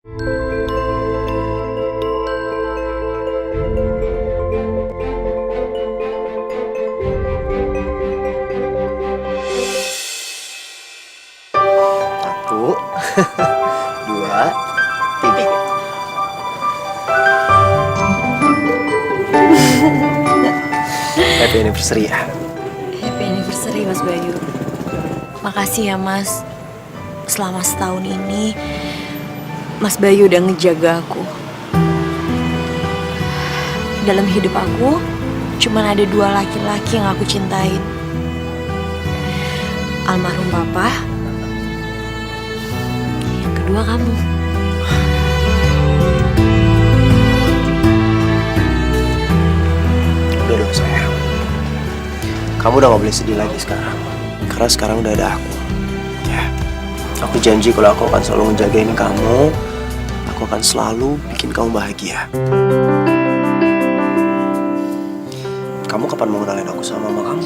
Satu, dua, tiga. Happy anniversary ya. Happy anniversary Mas Bayu. Makasih ya Mas. Selama setahun ini Mas Bayu udah ngejaga aku. Dalam hidup aku cuman ada dua laki-laki yang aku cintain. Almarhum Papa. Yang kedua kamu. Udah dong sayang. Kamu udah gak boleh sedih lagi sekarang. Karena sekarang udah ada aku. Ya. Aku janji kalau aku akan selalu ngejagain kamu. Aku akan selalu bikin kamu bahagia. Kamu kapan mau kenalin aku sama mama kamu?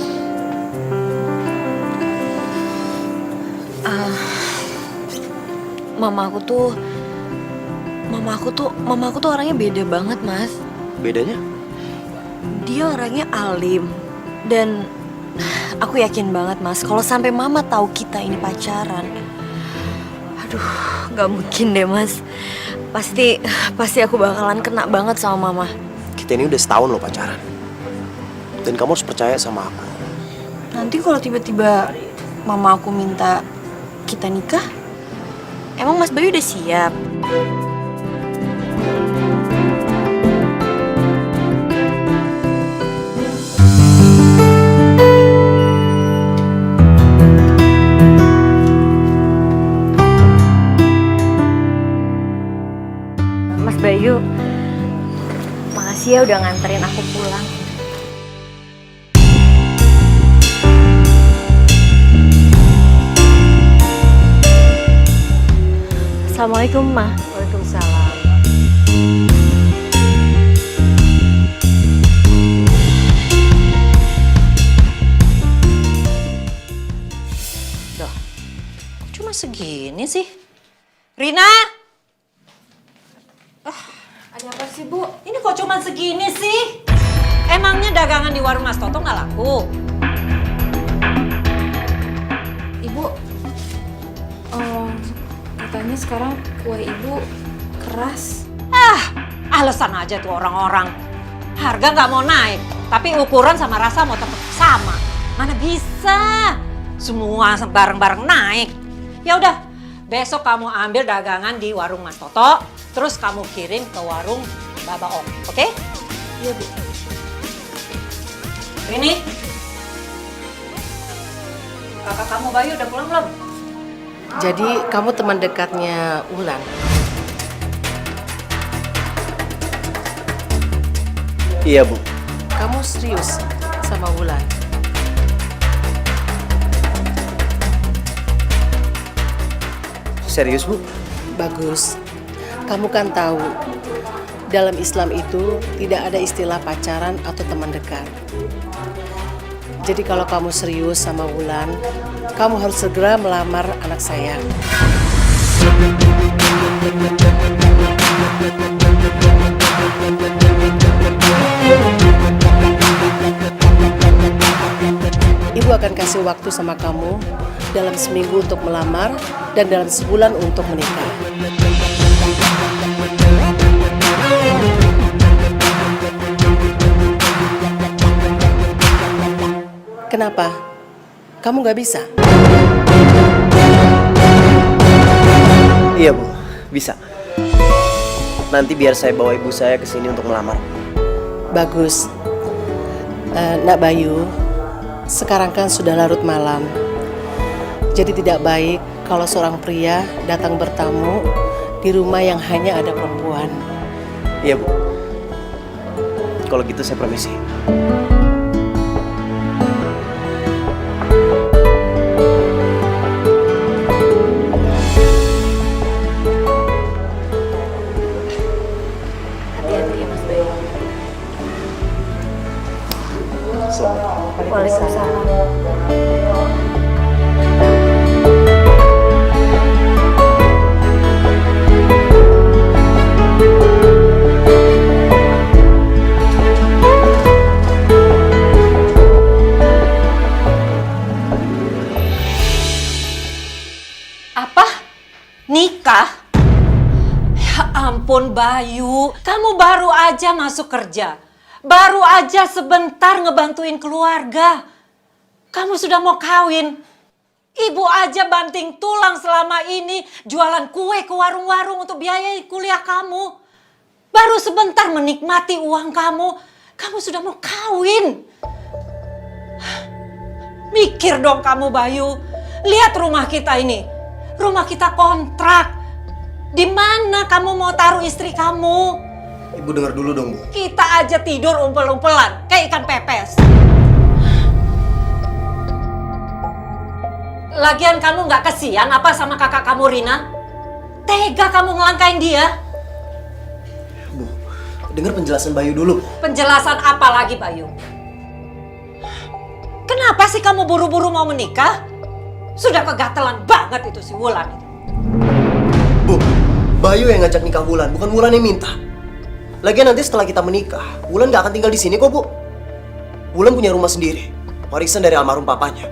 Mama aku tuh orangnya beda banget, Mas. Bedanya? Dia orangnya alim. Dan aku yakin banget, Mas, kalau sampai Mama tahu kita ini pacaran, aduh, nggak mungkin deh, Mas. Pasti aku bakalan kena banget sama Mama. Kita ini udah setahun loh pacaran. Dan kamu harus percaya sama aku. Nanti kalau tiba-tiba Mama aku minta kita nikah, emang Mas Bayu udah siap? Mas Bayu, makasih ya udah nganterin aku pulang. Assalamualaikum, Ma. Waalaikumsalam. Duh, kok cuma segini sih? Rina! Ada apa sih, Bu? Ini kok cuma segini sih? Emangnya dagangan di warung Mas Toto nggak laku? Ibu, katanya sekarang kue ibu keras. Alasan aja tuh orang-orang. Harga nggak mau naik, tapi ukuran sama rasa mau tetap sama. Mana bisa? Semua bareng-bareng naik. Ya udah, besok kamu ambil dagangan di warung Mas Toto, terus kamu kirim ke warung Baba Om, oke? Iya, Bu. Ini, kakak kamu Bayu udah pulang belum? Jadi kamu teman dekatnya Wulan? Iya, Bu. Kamu serius sama Wulan? Serius, Bu? Bagus. Kamu kan tahu, dalam Islam itu tidak ada istilah pacaran atau teman dekat. Jadi kalau kamu serius sama Wulan, kamu harus segera melamar anak saya. Ibu akan kasih waktu sama kamu dalam seminggu untuk melamar dan dalam sebulan untuk menikah. Kenapa? Kamu nggak bisa? Iya, Bu. Bisa. Nanti biar saya bawa ibu saya ke sini untuk melamar. Bagus. Nak Bayu, sekarang kan sudah larut malam. Jadi tidak baik kalau seorang pria datang bertamu di rumah yang hanya ada perempuan. Iya, Bu. Kalau gitu saya permisi. Hati-hati ya, Mas Bayu. Waalaikumsalam. Nikah? Ya ampun Bayu, kamu baru aja masuk kerja. Baru aja sebentar ngebantuin keluarga. Kamu sudah mau kawin. Ibu aja banting tulang selama ini jualan kue ke warung-warung untuk biayai kuliah kamu. Baru sebentar menikmati uang kamu, kamu sudah mau kawin. Mikir dong kamu Bayu. Lihat rumah kita ini. Rumah kita kontrak. Di mana kamu mau taruh istri kamu? Ibu dengar dulu dong, Bu. Kita aja tidur umpel-umpelan kayak ikan pepes. Lagian kamu nggak kesian apa sama kakak kamu Rina? Tega kamu ngelangkain dia? Bu, dengar penjelasan Bayu dulu. Penjelasan apa lagi Bayu? Kenapa sih kamu buru-buru mau menikah? Sudah kegatelan banget itu si Wulan itu. Bu, Bayu yang ngajak nikah Wulan, bukan Wulan yang minta. Lagian nanti setelah kita menikah, Wulan gak akan tinggal di sini kok, Bu. Wulan punya rumah sendiri, warisan dari almarhum papanya.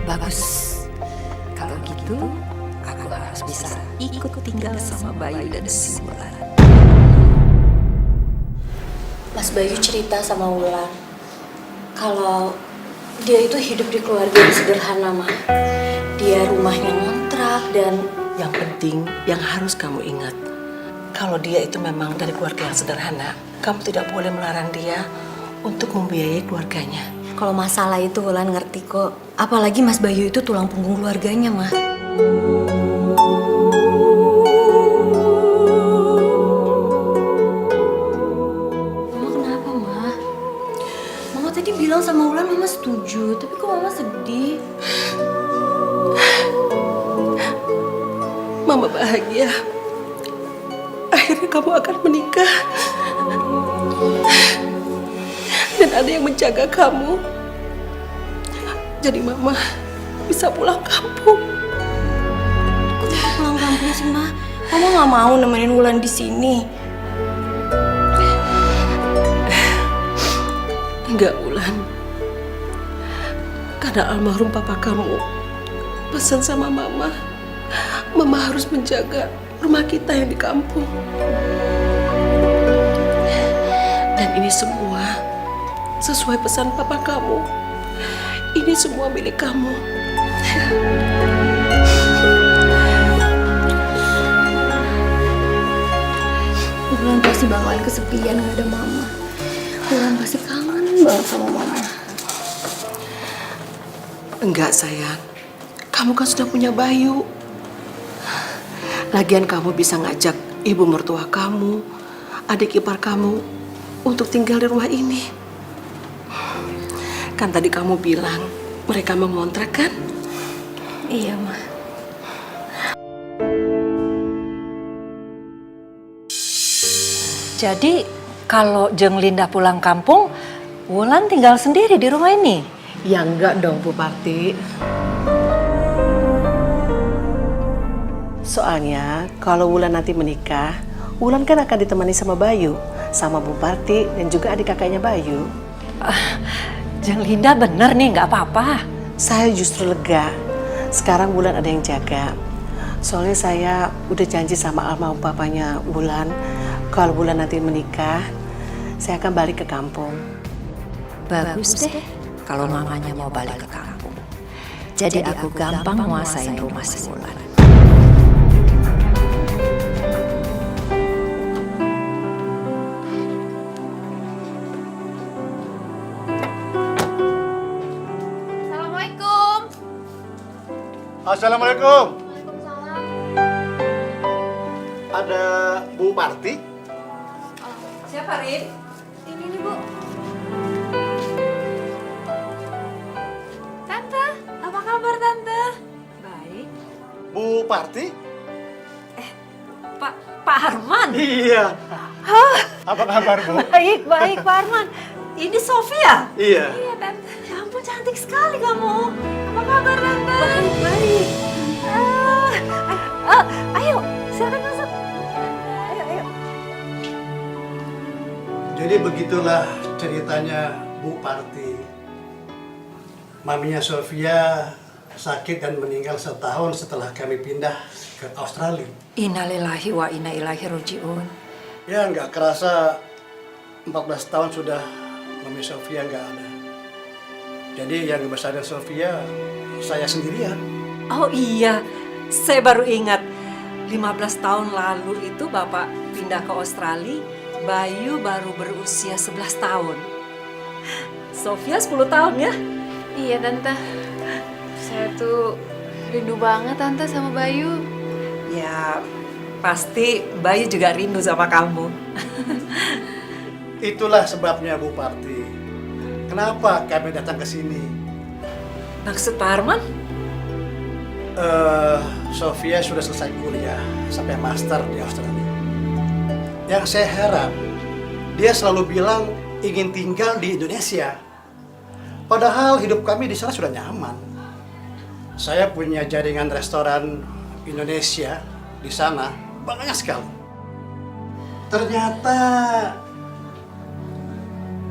Bagus. Kalau gitu, aku harus bisa ikut tinggal sama Bayu dan si Wulan. Mas Bayu cerita sama Wulan kalau dia itu hidup di keluarga yang sederhana, Ma. Dia rumahnya ngontrak dan Yang penting, yang harus kamu ingat, kalau dia itu memang dari keluarga yang sederhana, kamu tidak boleh melarang dia untuk membiayai keluarganya. kalau masalah itu Wulan ngerti kok. Apalagi Mas Bayu itu tulang punggung keluarganya, Ma. Mama kenapa, Ma? Mama tadi bilang sama Wulan Mama setuju, tapi kok Mama sedih? Mama bahagia. Akhirnya kamu akan menikah. Dan ada yang menjaga kamu. Jadi Mama bisa pulang kampung. Kok Mama pulang kampung sih, Ma? Mama nggak mau nemenin Wulan di sini. Enggak, Wulan. Karena almarhum papa kamu pesan sama Mama. Mama harus menjaga rumah kita yang di kampung. Dan ini semua sesuai pesan papa kamu. Ini semua milik kamu. Wulan pasti bakalan kesepian nggak ada Mama. Wulan pasti kangen banget sama Mama. Enggak, sayang. Kamu kan sudah punya Bayu. Lagian kamu bisa ngajak ibu mertua kamu, adik ipar kamu untuk tinggal di rumah ini. Kan tadi kamu bilang mereka mau ngontrak kan? Iya, Ma. Jadi kalau Jeng Linda pulang kampung, Wulan tinggal sendiri di rumah ini? Ya enggak dong, Bu Parti. Soalnya kalau Wulan nanti menikah, Wulan kan akan ditemani sama Bayu, sama Bu Parti dan juga adik kakaknya Bayu. Jeng Linda bener nih, nggak apa-apa. Saya justru lega. Sekarang Wulan ada yang jaga. Soalnya saya udah janji sama almarhum papanya Wulan, kalau Wulan nanti menikah, saya akan balik ke kampung. Bagus deh kalau mamanya mau balik ke kampung. Jadi aku gampang nguasain rumah si Wulan. Assalamualaikum. Ada Bu Parti? Siapa, Rin? Ini nih, Bu. Tante, apa kabar Tante? Baik. Bu Parti? Pak Arman? Iya. Apa kabar, Bu? Baik, Pak Arman. Ini Sofia? Iya. Iya Tante. Ya ampun, cantik sekali kamu. Apa kabar Tante? Baik. Ayo, silakan masuk. Ayo. Jadi begitulah ceritanya Bu Parti. Maminya Sofia sakit dan meninggal setahun setelah kami pindah ke Australia. Innalillahi wa inna ilaihi raji'un. Ya nggak kerasa 14 tahun sudah Mami Sofia nggak ada. Jadi yang ngebesarin Sofia saya sendirian. Oh iya, saya baru ingat. 15 tahun lalu itu Bapak pindah ke Australia, Bayu baru berusia 11 tahun. Sofia 10 tahun ya? Iya Tante. Saya tuh rindu banget Tante sama Bayu. Ya, pasti Bayu juga rindu sama kamu. Itulah sebabnya Bu Parti. Kenapa kami datang ke sini? Maksud Pak Arman? Sofia sudah selesai kuliah sampai master di Australia. Yang saya heran, dia selalu bilang ingin tinggal di Indonesia. Padahal hidup kami di sana sudah nyaman. Saya punya jaringan restoran Indonesia di sana banyak sekali. Ternyata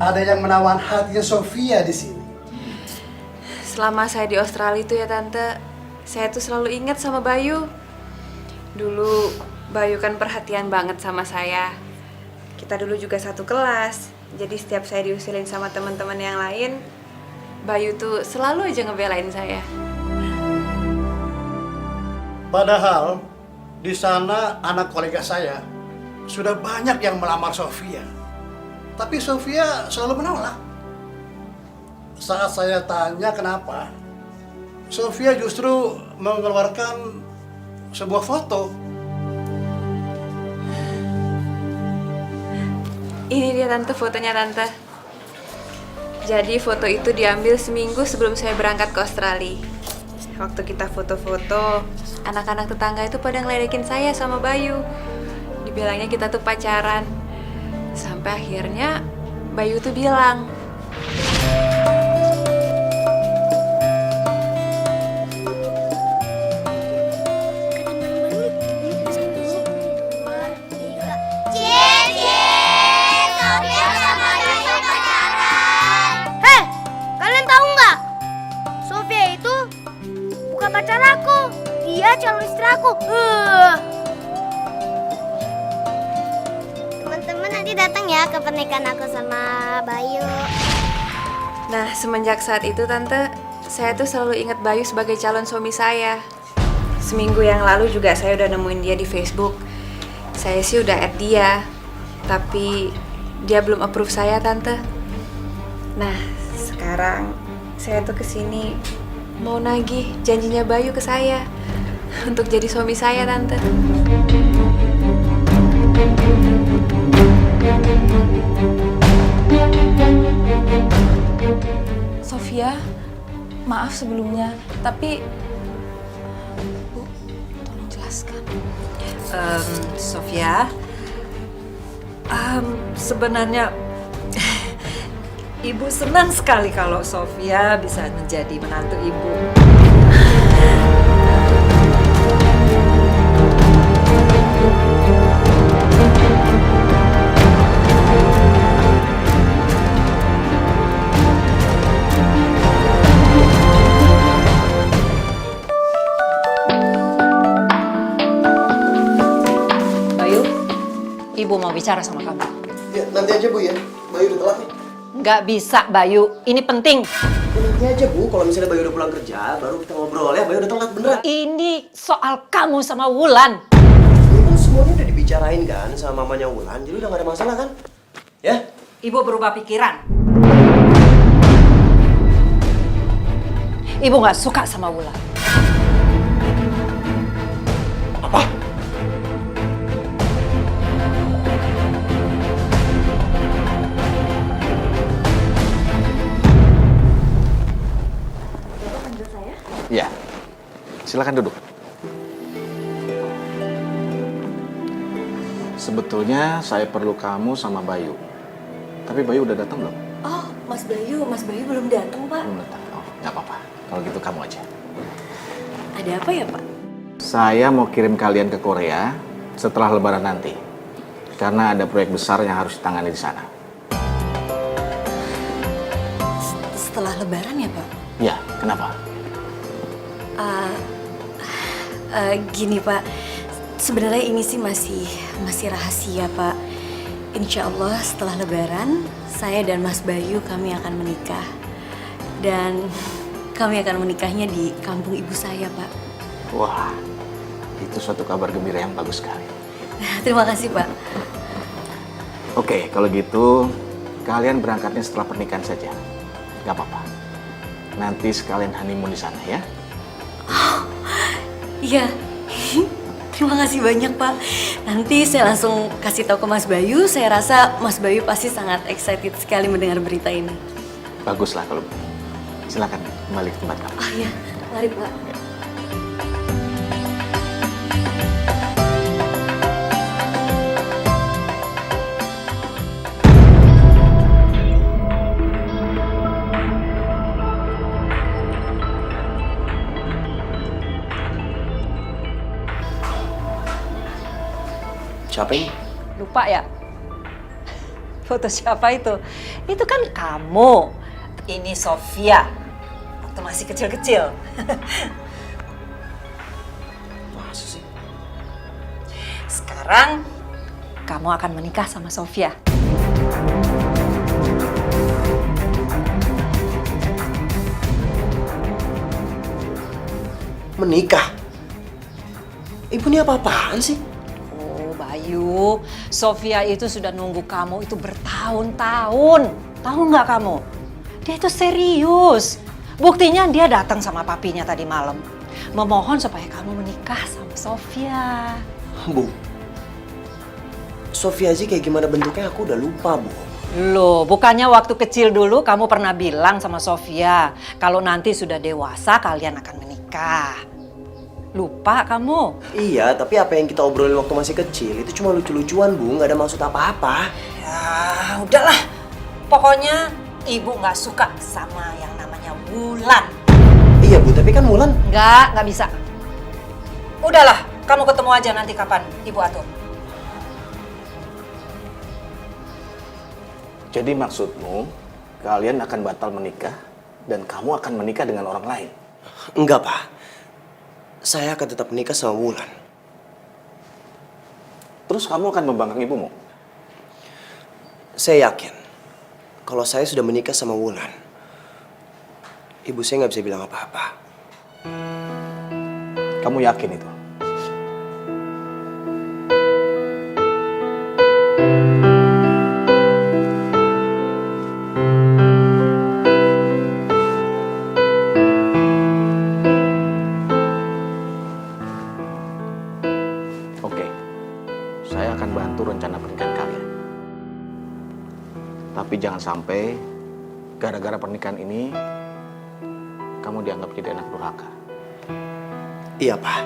ada yang menawan hatinya Sofia di sini. Selama saya di Australia itu ya Tante, saya tuh selalu ingat sama Bayu. Dulu Bayu kan perhatian banget sama saya. Kita dulu juga satu kelas. Jadi setiap saya diusilin sama teman-teman yang lain, Bayu tuh selalu aja ngebelain saya. Padahal di sana anak kolega saya sudah banyak yang melamar Sofia. Tapi Sofia selalu menolak. Saat saya tanya kenapa, Sofia justru mengeluarkan sebuah foto. Ini dia Tante, fotonya Tante. Jadi foto itu diambil seminggu sebelum saya berangkat ke Australia. Waktu kita foto-foto, anak-anak tetangga itu pada ngeledekin saya sama Bayu. Dibilangnya kita tuh pacaran. Sampai akhirnya Bayu tuh bilang, Hei, kalian tahu nggak? Sofia itu bukan pacar aku, dia calon istri aku. Teman-teman nanti datang ya ke pernikahan aku sama Bayu. nah semenjak saat itu Tante, saya tuh selalu ingat Bayu sebagai calon suami saya. Seminggu yang lalu juga saya udah nemuin dia di Facebook. Saya sih udah add dia, tapi dia belum approve saya Tante. Nah sekarang saya tuh kesini mau nagih janjinya Bayu ke saya untuk jadi suami saya Tante. Sofia, maaf sebelumnya, tapi Bu, tolong jelaskan. Sofia, sebenarnya Ibu senang sekali kalau Sofia bisa menjadi menantu Ibu. Bayu, Ibu mau bicara sama kamu. Ya, nanti aja Bu ya. Bayu udah telat nih. Nggak bisa, Bayu. Ini penting. Nanti aja Bu, kalau misalnya Bayu udah pulang kerja, baru kita ngobrol ya. Bayu udah telat beneran. Ini soal kamu sama Wulan. Ini kan semuanya udah dibicarain kan sama mamanya Wulan, jadi udah gak ada masalah kan? Ya? Ibu berubah pikiran. Ibu nggak suka sama Wulan. Apa? Iya, silakan duduk. Sebetulnya saya perlu kamu sama Bayu. Tapi Bayu udah datang belum? Oh, Mas Bayu belum datang, Pak. Belum datang. Oh, nggak apa-apa. Kalau gitu kamu aja. Ada apa ya, Pak? Saya mau kirim kalian ke Korea setelah Lebaran nanti. Karena ada proyek besar yang harus ditangani di sana. Setelah Lebaran ya, Pak? Ya, kenapa? Gini Pak, sebenarnya ini sih masih rahasia Pak. Insya Allah setelah Lebaran, saya dan Mas Bayu kami akan menikah. Dan kami akan menikahnya di kampung ibu saya Pak. Wah, itu suatu kabar gembira yang bagus sekali. Terima kasih Pak. Oke, kalau gitu kalian berangkatnya setelah pernikahan saja. Gak apa-apa. Nanti sekalian honeymoon di sana ya. Iya, terima kasih banyak Pak. Nanti saya langsung kasih tahu ke Mas Bayu. Saya rasa Mas Bayu pasti sangat excited sekali mendengar berita ini. Baguslah kalau begitu. Silakan kembali ke tempat kamu. Oh iya, mari Pak. Siapa ini? Lupa ya? Foto siapa itu? Itu kan kamu. Ini Sofia. Waktu masih kecil-kecil. Masa sih? Sekarang kamu akan menikah sama Sofia. Menikah? Ibu ini apa-apaan sih? Oh Bayu, Sofia itu sudah nunggu kamu itu bertahun-tahun. Tahu nggak kamu? Dia itu serius. Buktinya dia datang sama papinya tadi malam. Memohon supaya kamu menikah sama Sofia. Bu, Sofia aja kayak gimana bentuknya aku udah lupa, Bu. Loh, bukannya waktu kecil dulu kamu pernah bilang sama Sofia kalau nanti sudah dewasa kalian akan menikah. Lupa kamu? Iya, tapi apa yang kita obrolin waktu masih kecil itu cuma lucu-lucuan, Bu. Nggak ada maksud apa-apa. Ya, udahlah. Pokoknya ibu nggak suka sama yang namanya Wulan. Iya, Bu, tapi kan Wulan... Nggak bisa. Udahlah, kamu ketemu aja nanti kapan ibu atur. Jadi maksudmu, kalian akan batal menikah dan kamu akan menikah dengan orang lain? Enggak, Pak. Saya akan tetap menikah sama Wulan. Terus kamu akan membangkang ibumu? Saya yakin, kalau saya sudah menikah sama Wulan, ibu saya nggak bisa bilang apa-apa. Kamu yakin itu? Oke, saya akan bantu rencana pernikahan kalian. Tapi jangan sampai gara-gara pernikahan ini kamu dianggap jadi anak durhaka. Iya, Pak.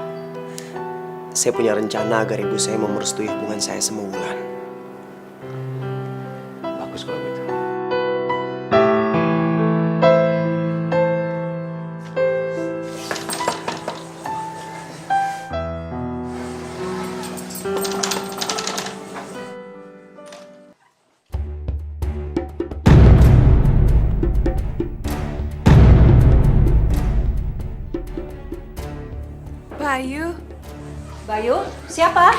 Saya punya rencana agar ibu saya mau merestui hubungan saya sama Wulan. Bagus kalau gitu. Bayu, Bayu, siapa?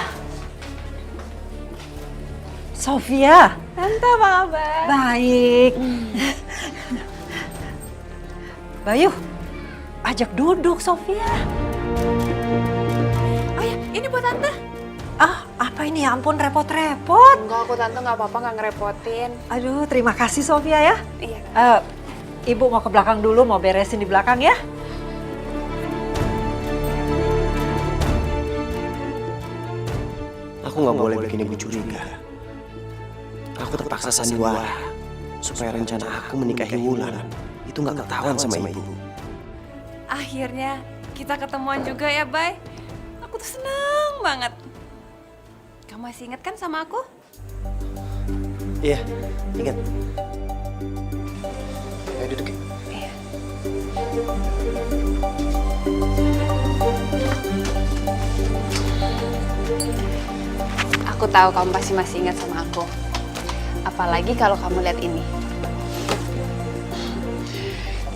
Sofia. Tante apa kabar? Baik. Bayu, ajak duduk Sofia. Oh ya, ini buat Tante. Ah, apa ini? Ya ampun, repot-repot. Enggak, aku Tante nggak apa-apa, nggak ngerepotin. Aduh, terima kasih Sofia ya. Iya. Ibu mau ke belakang dulu, mau beresin di belakang ya. Aku nggak boleh bikin ibu curiga. Aku terpaksa sandiwara supaya rencana aku menikahi Wulan itu nggak ketahuan sama ibu. Akhirnya kita ketemuan juga ya, Bay. Aku tuh seneng banget. Kamu masih inget kan sama aku? Iya, ingat. Ayo duduk. Iya. Aku tahu kamu pasti masih ingat sama aku. Apalagi kalau kamu lihat ini.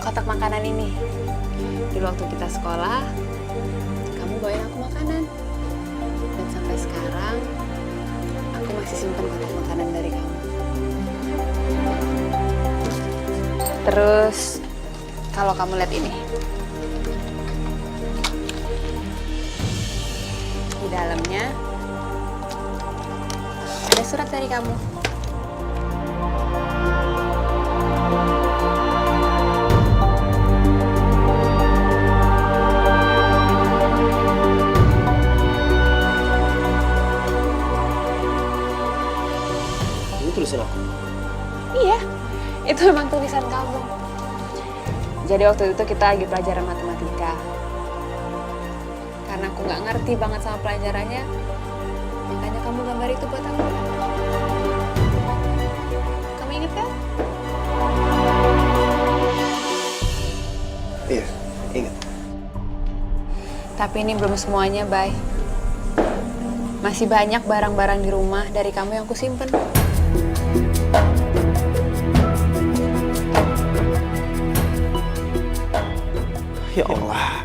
Kotak makanan ini. dulu waktu kita sekolah, kamu bawain aku makanan. Dan sampai sekarang, aku masih simpen kotak makanan dari kamu. Terus, kalau kamu lihat ini. Di dalamnya, ada surat dari kamu. Ini tulisan aku. Iya, itu memang tulisan kamu. Jadi waktu itu kita lagi pelajaran matematika. Karena aku nggak ngerti banget sama pelajarannya, makanya kamu gambar itu buat aku. Kamu inget kan? Iya, ingat. Tapi ini belum semuanya, Bay. Masih banyak barang-barang di rumah dari kamu yang aku simpen. Ya Allah.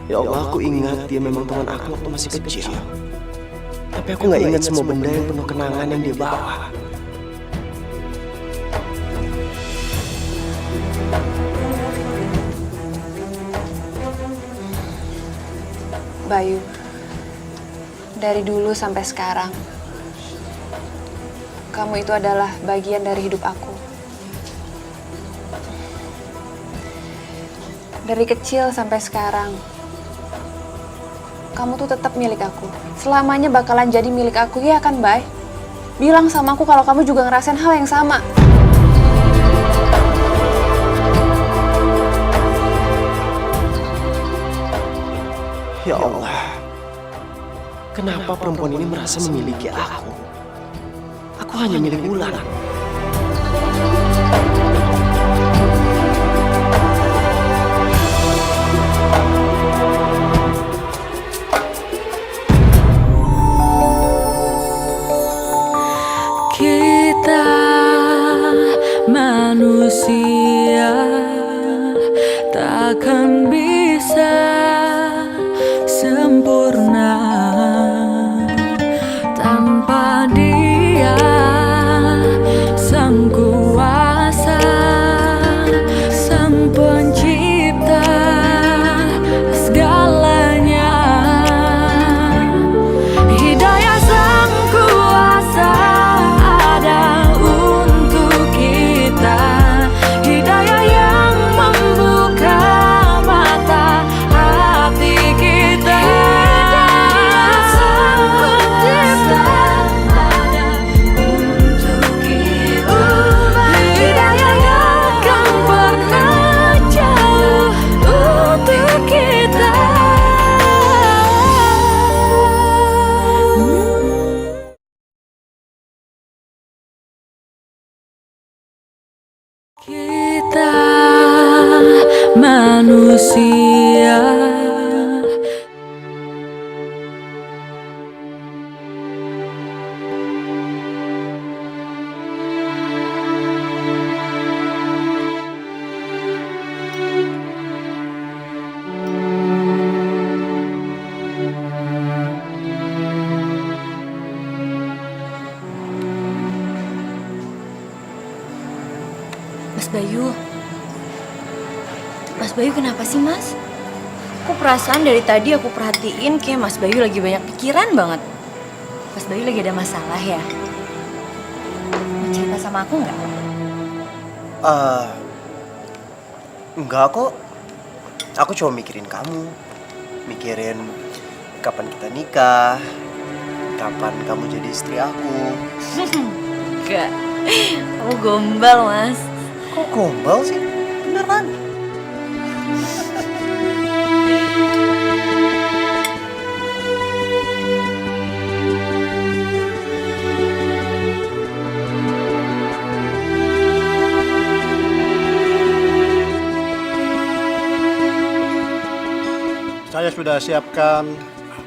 Ya Allah, aku ingat dia memang teman aku waktu masih kecil. Tapi aku nggak ingat semua benda yang penuh kenangan yang dia bawa. Bayu, dari dulu sampai sekarang, kamu itu adalah bagian dari hidup aku. Dari kecil sampai sekarang, kamu tuh tetap milik aku. Selamanya bakalan jadi milik aku, ya kan, Bay? Bilang sama aku kalau kamu juga ngerasain hal yang sama. Ya Allah, kenapa perempuan ini merasa memiliki aku? Aku hanya milik Wulan. Kita manusia takkan bisa sempurna tanpa Dia, Sang Kuasa, Sang Pencipta segalanya. Hidayah Sang Kuasa ada untuk kita, hidayah yang membuka mata hati kita. Hidayah Sang Pencipta ada untuk kita, hidayah yang akan pernah jauh untuk kita. Kita manusia. Mas Bayu. Mas Bayu kenapa sih, Mas? Aku perasaan dari tadi aku perhatiin kayak Mas Bayu lagi banyak pikiran banget. Mas Bayu lagi ada masalah ya? Mau cerita sama aku nggak? Enggak kok. Aku cuma mikirin kamu. Mikirin kapan kita nikah, kapan kamu jadi istri aku. Enggak. Kamu gombal, Mas. Kok gombal sih? Beneran? Saya sudah siapkan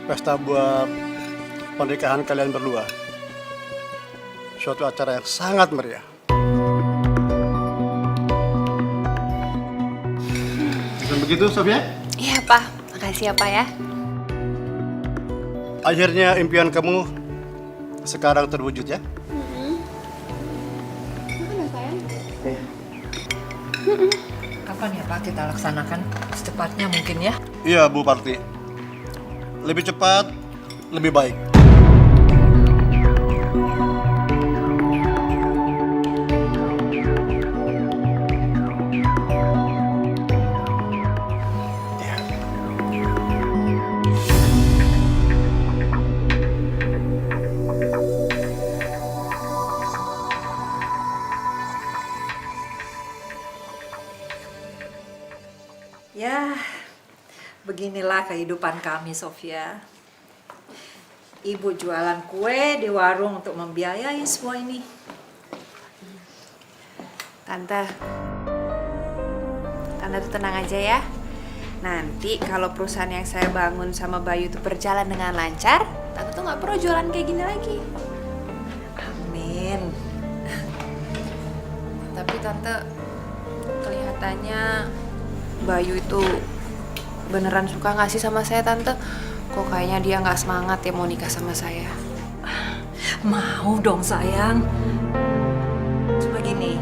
pesta buat pernikahan kalian berdua. Suatu acara yang sangat meriah. Bukan begitu, Sofia? Iya, Pak. Makasih ya, Pak ya. Akhirnya impian kamu sekarang terwujud ya? Kapan ya Pak kita laksanakan? Secepatnya mungkin ya. Iya, Bu Parti. Lebih cepat, lebih baik. Ya, beginilah kehidupan kami, Sofia. Ibu jualan kue di warung untuk membiayai semua ini. Tante tuh tenang aja ya. Nanti kalau perusahaan yang saya bangun sama Bayu itu berjalan dengan lancar, Tante tuh nggak perlu jualan kayak gini lagi. Amin. Tapi Tante, kelihatannya Bayu itu beneran suka nggak sih sama saya, Tante? Kok kayaknya dia nggak semangat ya mau nikah sama saya. Mau dong sayang. Cuma gini,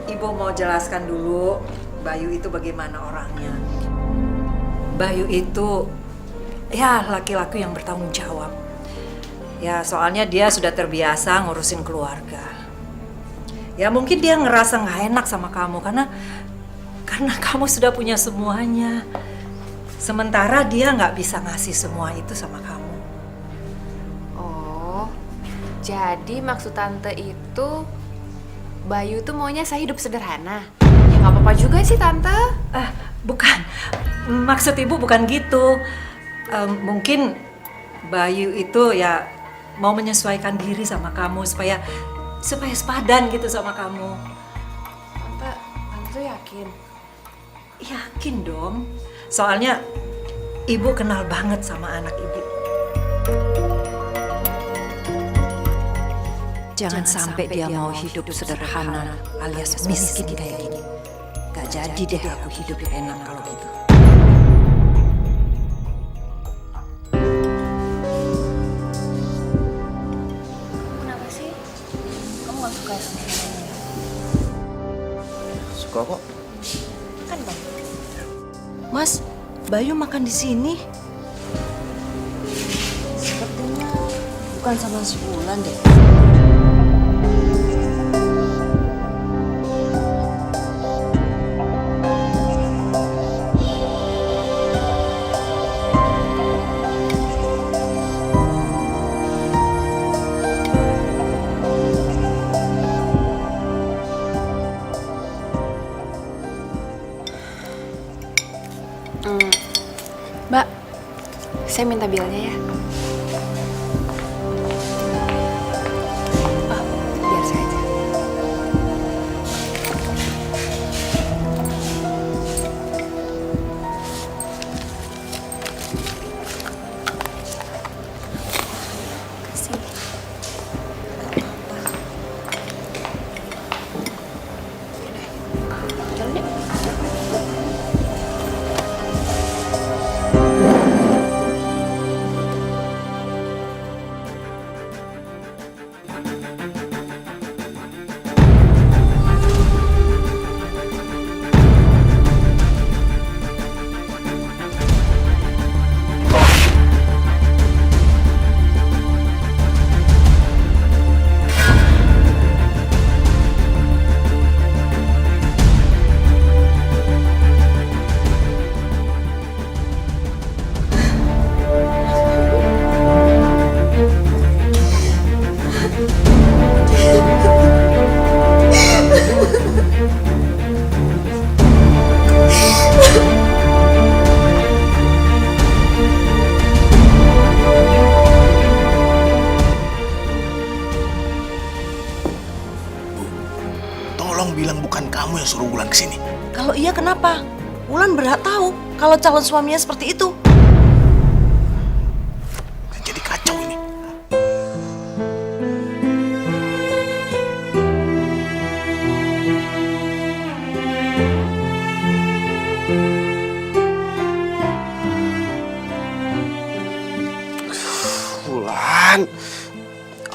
Ibu mau jelaskan dulu Bayu itu bagaimana orangnya. Bayu itu ya laki-laki yang bertanggung jawab. Ya soalnya dia sudah terbiasa ngurusin keluarga. Ya mungkin dia ngerasa nggak enak sama kamu karena kamu sudah punya semuanya. Sementara dia nggak bisa ngasih semua itu sama kamu. Oh, jadi maksud Tante itu Bayu tuh maunya saya hidup sederhana. Ya nggak apa-apa juga sih Tante. Bukan, maksud Ibu bukan gitu. Mungkin Bayu itu ya mau menyesuaikan diri sama kamu supaya sepadan gitu sama kamu. Tante tuh yakin? Yakin dong. Soalnya Ibu kenal banget sama anak Ibu. Jangan sampai dia mau hidup sederhana alias miskin kayak gini. Gak jadi deh aku hidup enak kalau gitu. Kenapa sih? Kamu gak suka sama saya? Suka kok. Kan Bang. Mas, Bayu makan di sini. Sepertinya bukan sama sebulan deh. Mbak, saya minta bilnya ya. Biar saya aja. Tolong bilang bukan kamu yang suruh Wulan kesini. Kalau iya kenapa? Wulan berhak tahu kalau calon suaminya seperti itu. Jadi kacau ini.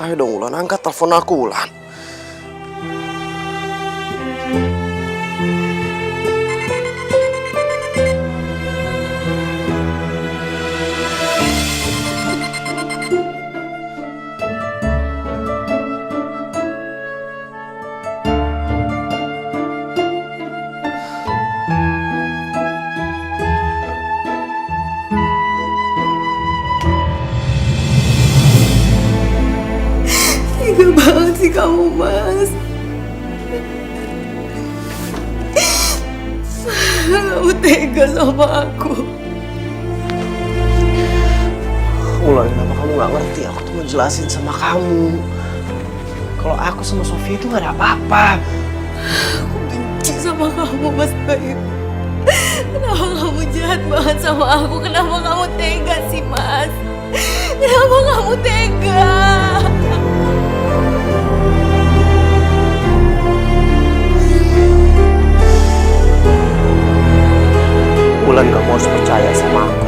Ayo dong Wulan, angkat telepon aku Wulan. Tega banget sih kamu, Mas. Kamu tega sama aku. Wulan, kenapa kamu gak ngerti? Aku tuh mau jelasin sama kamu. Kalau aku sama Sofia itu gak ada apa-apa. Aku benci sama kamu, Mas Bayu. Kenapa kamu jahat banget sama aku? Kenapa kamu tega sih, Mas? Kenapa kamu tega? Wulan, kamu harus percaya sama aku.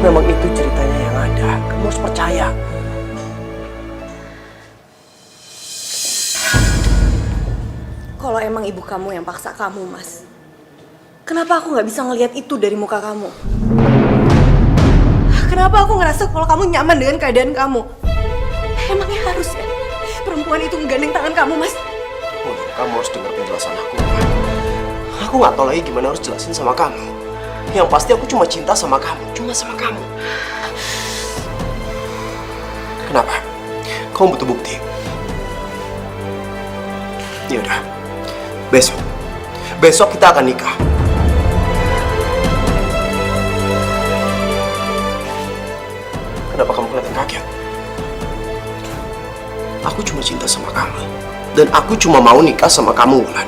Memang itu ceritanya yang ada. Kamu harus percaya. Kalau emang ibu kamu yang paksa kamu, Mas, kenapa aku nggak bisa ngelihat itu dari muka kamu? Kenapa aku ngerasa kalau kamu nyaman dengan keadaan kamu? Emangnya harus ya perempuan itu menggandeng tangan kamu, Mas? Wulan, kamu harus dengar penjelasan aku. Wulan. Aku nggak tahu lagi gimana harus jelasin sama kamu. Yang pasti aku cuma cinta sama kamu, cuma sama kamu. Kenapa? Kamu butuh bukti? Ya udah, besok kita akan nikah. Kenapa kamu kelihatan kaget? Aku cuma cinta sama kamu, dan aku cuma mau nikah sama kamu, Wulan.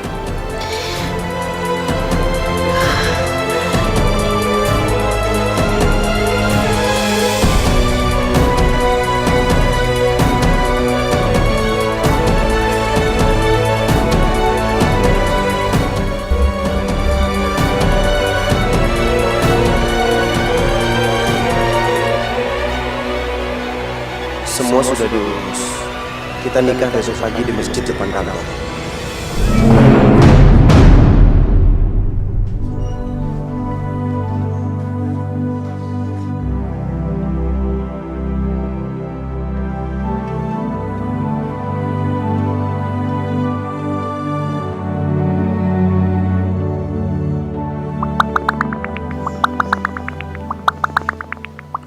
Semua sudah diurus. Kita nikah besok pagi di masjid depan kantor.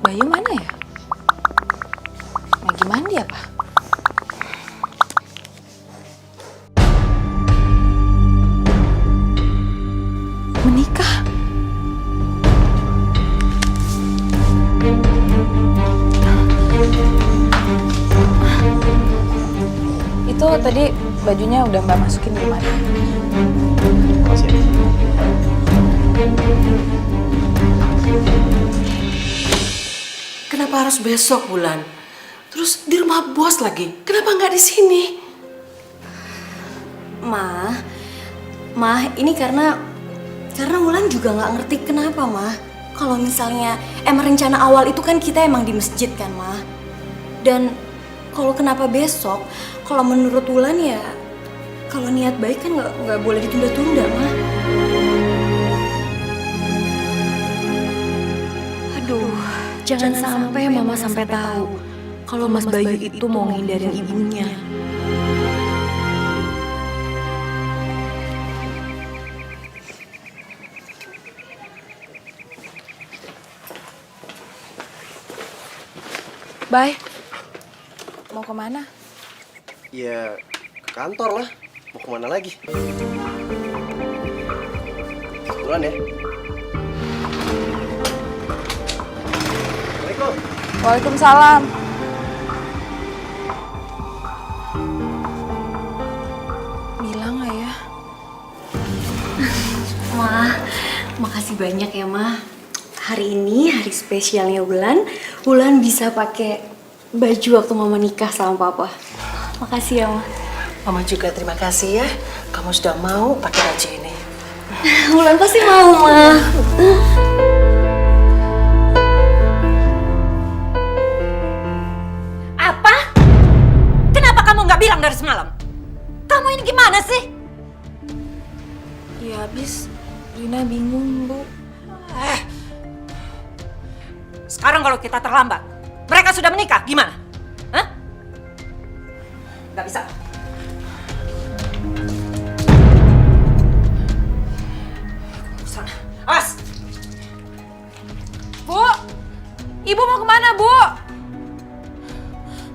Bayu mana ya? Lagi mandi apa? Menikah? Itu tadi bajunya udah Mbak masukin di mana? Makasih ya. Kenapa harus besok, Wulan? Terus di rumah bos lagi. Kenapa nggak di sini? Ma, ini karena Wulan juga nggak ngerti kenapa, Ma. Kalau misalnya emang rencana awal itu kan kita emang di masjid kan, Ma. Dan kalau kenapa besok, kalau menurut Wulan ya, kalau niat baik kan nggak boleh ditunda-tunda, Ma. Aduh, jangan sampai Mama sampai tahu kalau Mas Bayu itu mau ngindarin ibunya. Bay, mau kemana? Ya, ke kantor lah. Mau kemana lagi? Wulan ya. Assalamualaikum. Waalaikumsalam. Bilang nggak ya? Ma, makasih banyak ya, Ma. Hari ini hari spesialnya Wulan bisa pakai baju waktu Mama nikah sama Papa. Makasih ya, Ma. Mama juga terima kasih ya. Kamu sudah mau pakai baju ini. Wulan pasti mau, Ma. Apa? Bu. Sekarang kalau kita terlambat, mereka sudah menikah, gimana? Hah? Gak bisa. Sana, awas! Bu, Ibu mau kemana, Bu?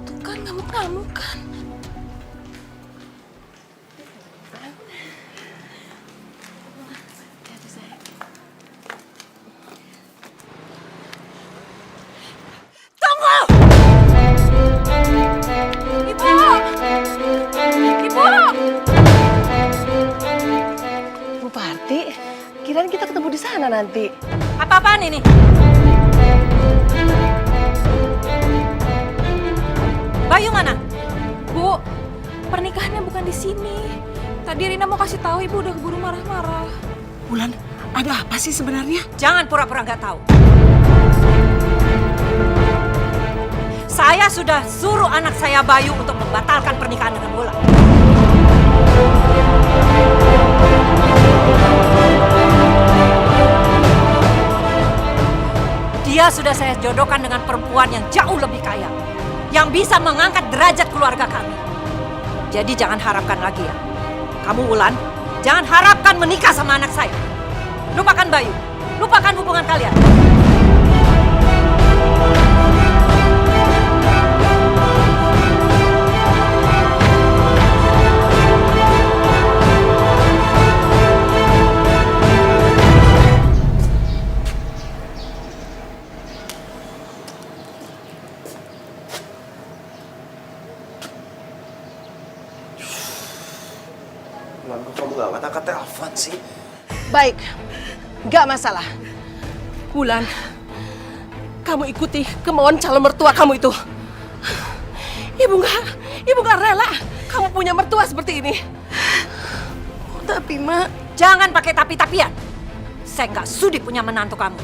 Tuh kan ngamuk-ngamuk kan. Bu Parti, kirain kita ketemu di sana nanti. Apa-apaan ini? Bayu mana? Bu, pernikahannya bukan di sini. Tadi Rina mau kasih tahu Ibu udah keburu marah-marah. Wulan, ada apa sih sebenarnya? Jangan pura-pura nggak tahu. Saya sudah suruh anak saya Bayu untuk membatalkan pernikahan dengan Wulan. Dia sudah saya jodohkan dengan perempuan yang jauh lebih kaya, yang bisa mengangkat derajat keluarga kami. Jadi jangan harapkan lagi ya. Kamu Wulan, jangan harapkan menikah sama anak saya. Lupakan Bayu, lupakan hubungan kalian. Wulan, kok kamu gak angkat-angkat telepon sih? Baik, gak masalah. Wulan, kamu ikuti kemauan calon mertua kamu itu. Ibu gak rela kamu punya mertua seperti ini. Tapi, Mak, Jangan pakai tapi-tapian. Saya nggak sudi punya menantu kamu.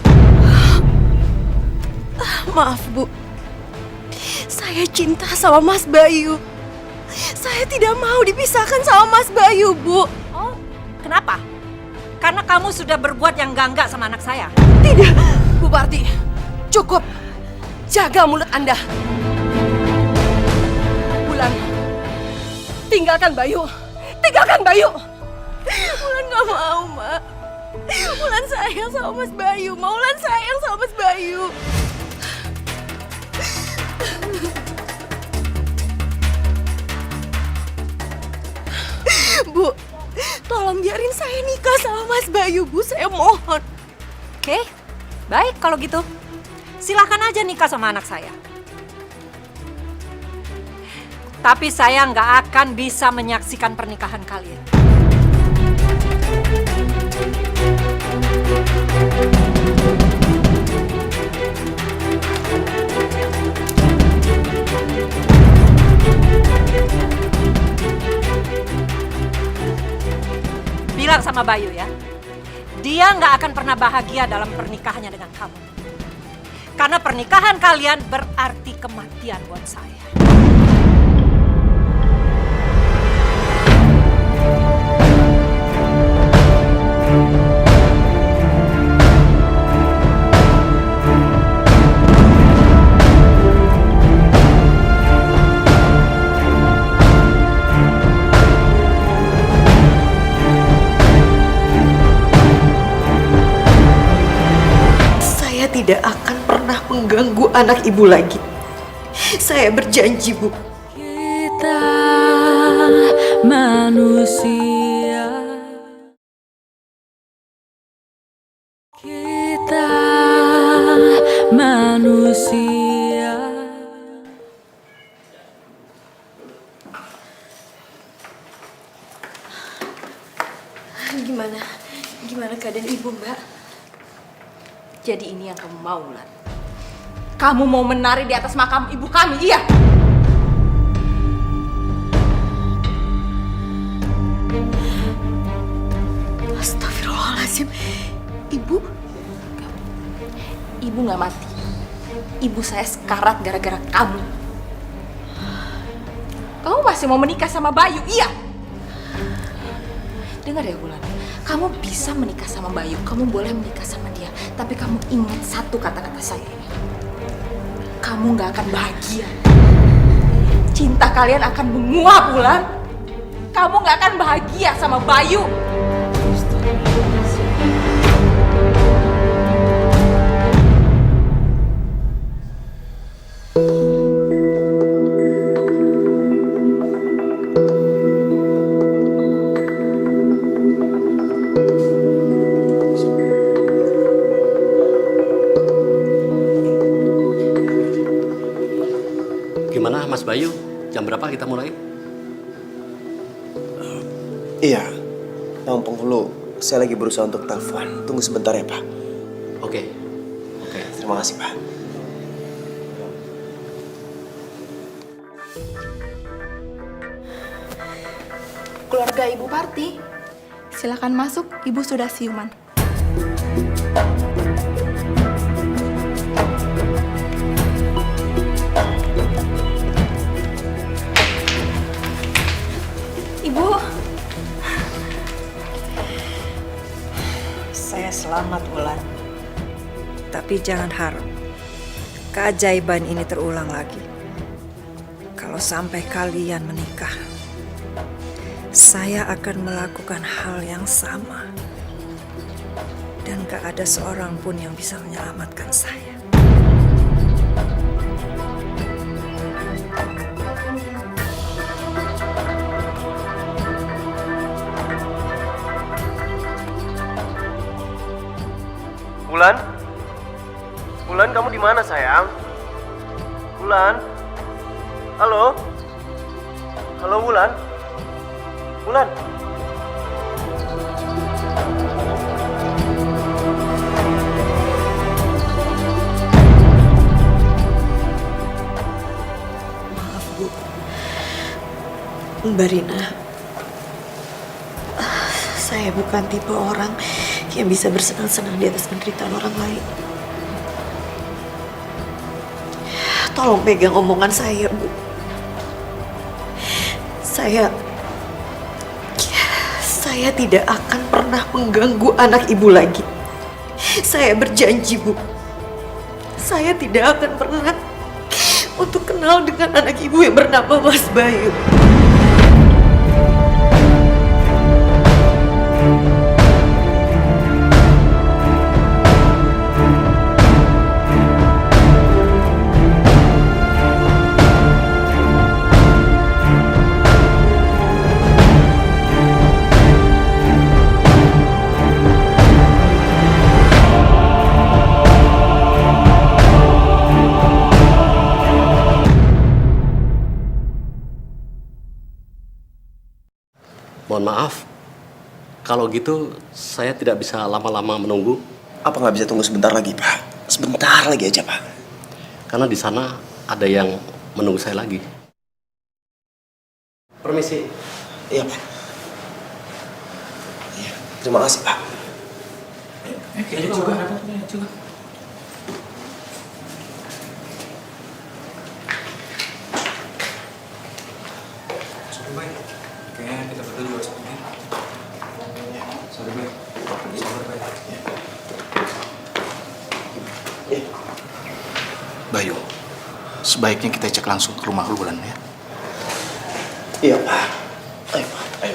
Maaf, Bu. Saya cinta sama Mas Bayu. Saya tidak mau dipisahkan sama Mas Bayu, Bu. Oh, kenapa? Karena kamu sudah berbuat yang enggak sama anak saya. tidak. Bu Parti, cukup. Jaga mulut Anda. Wulan, tinggalkan Bayu. Tinggalkan Bayu. Wulan gak mau, Mak. Wulan sayang sama Mas Bayu. Wulan sayang sama Mas Bayu. Bu, tolong biarin saya nikah sama Mas Bayu, Bu. Saya mohon. Oke, baik kalau gitu. Silahkan aja nikah sama anak saya. Tapi saya nggak akan bisa menyaksikan pernikahan kalian. Bilang sama Bayu ya, dia nggak akan pernah bahagia dalam pernikahannya dengan kamu. Karena pernikahan kalian berarti kematian buat saya. Saya tidak akan pernah mengganggu anak ibu lagi. Saya berjanji, Bu. Kita manusia. Kita manusia. Gimana keadaan ibu, Mbak? Jadi ini yang kamu mau, Wulan. Kamu mau menari di atas makam ibu kami, iya? Astagfirullahaladzim. Ibu Ibu gak mati. Ibu saya sekarat gara-gara kamu. Kamu masih mau menikah sama Bayu, iya? Dengar ya, Wulan. Kamu bisa menikah sama Bayu, kamu boleh menikah sama dia. Tapi kamu ingat satu kata-kata saya. Kamu gak akan bahagia. Cinta kalian akan menguap, Wulan. Kamu gak akan bahagia sama Bayu. Gimana Mas Bayu? Jam berapa kita mulai? Iya, Bang Penghulu, saya lagi berusaha untuk telepon. Tunggu sebentar ya, Pak. Oke. Terima kasih, Pak. Keluarga Ibu Parti, silakan masuk. Ibu sudah siuman. Ibu, Saya selamat, Wulan. Tapi jangan harap keajaiban ini terulang lagi. Kalau sampai kalian menikah, saya akan melakukan hal yang sama. Dan gak ada seorang pun yang bisa menyelamatkan saya. Wulan? Wulan, kamu di mana, sayang? Wulan? Halo? Halo, Wulan? Wulan? Maaf, Bu. Mbak Rina. Saya bukan tipe orang yang bisa bersenang-senang di atas penderitaan orang lain. Tolong pegang omongan saya, Bu. Saya tidak akan pernah mengganggu anak Ibu lagi. Saya berjanji, Bu. Saya tidak akan pernah untuk kenal dengan anak Ibu yang bernama Mas Bayu. Mohon maaf, kalau gitu saya tidak bisa lama-lama menunggu. Apa nggak bisa tunggu sebentar lagi, Pak? Sebentar lagi aja, Pak. Karena di sana ada yang menunggu saya lagi. Permisi. Iya, Pak. Iya, terima kasih, Pak. Ini juga. Sorry, Bay. Kayaknya kita berdua juga harus pergi. Sorry, Bay. Sorry, Bay. Bayu, sebaiknya kita cek langsung ke rumah Wulan ya. Iya, Pak. Ayo, Pak. Ayo.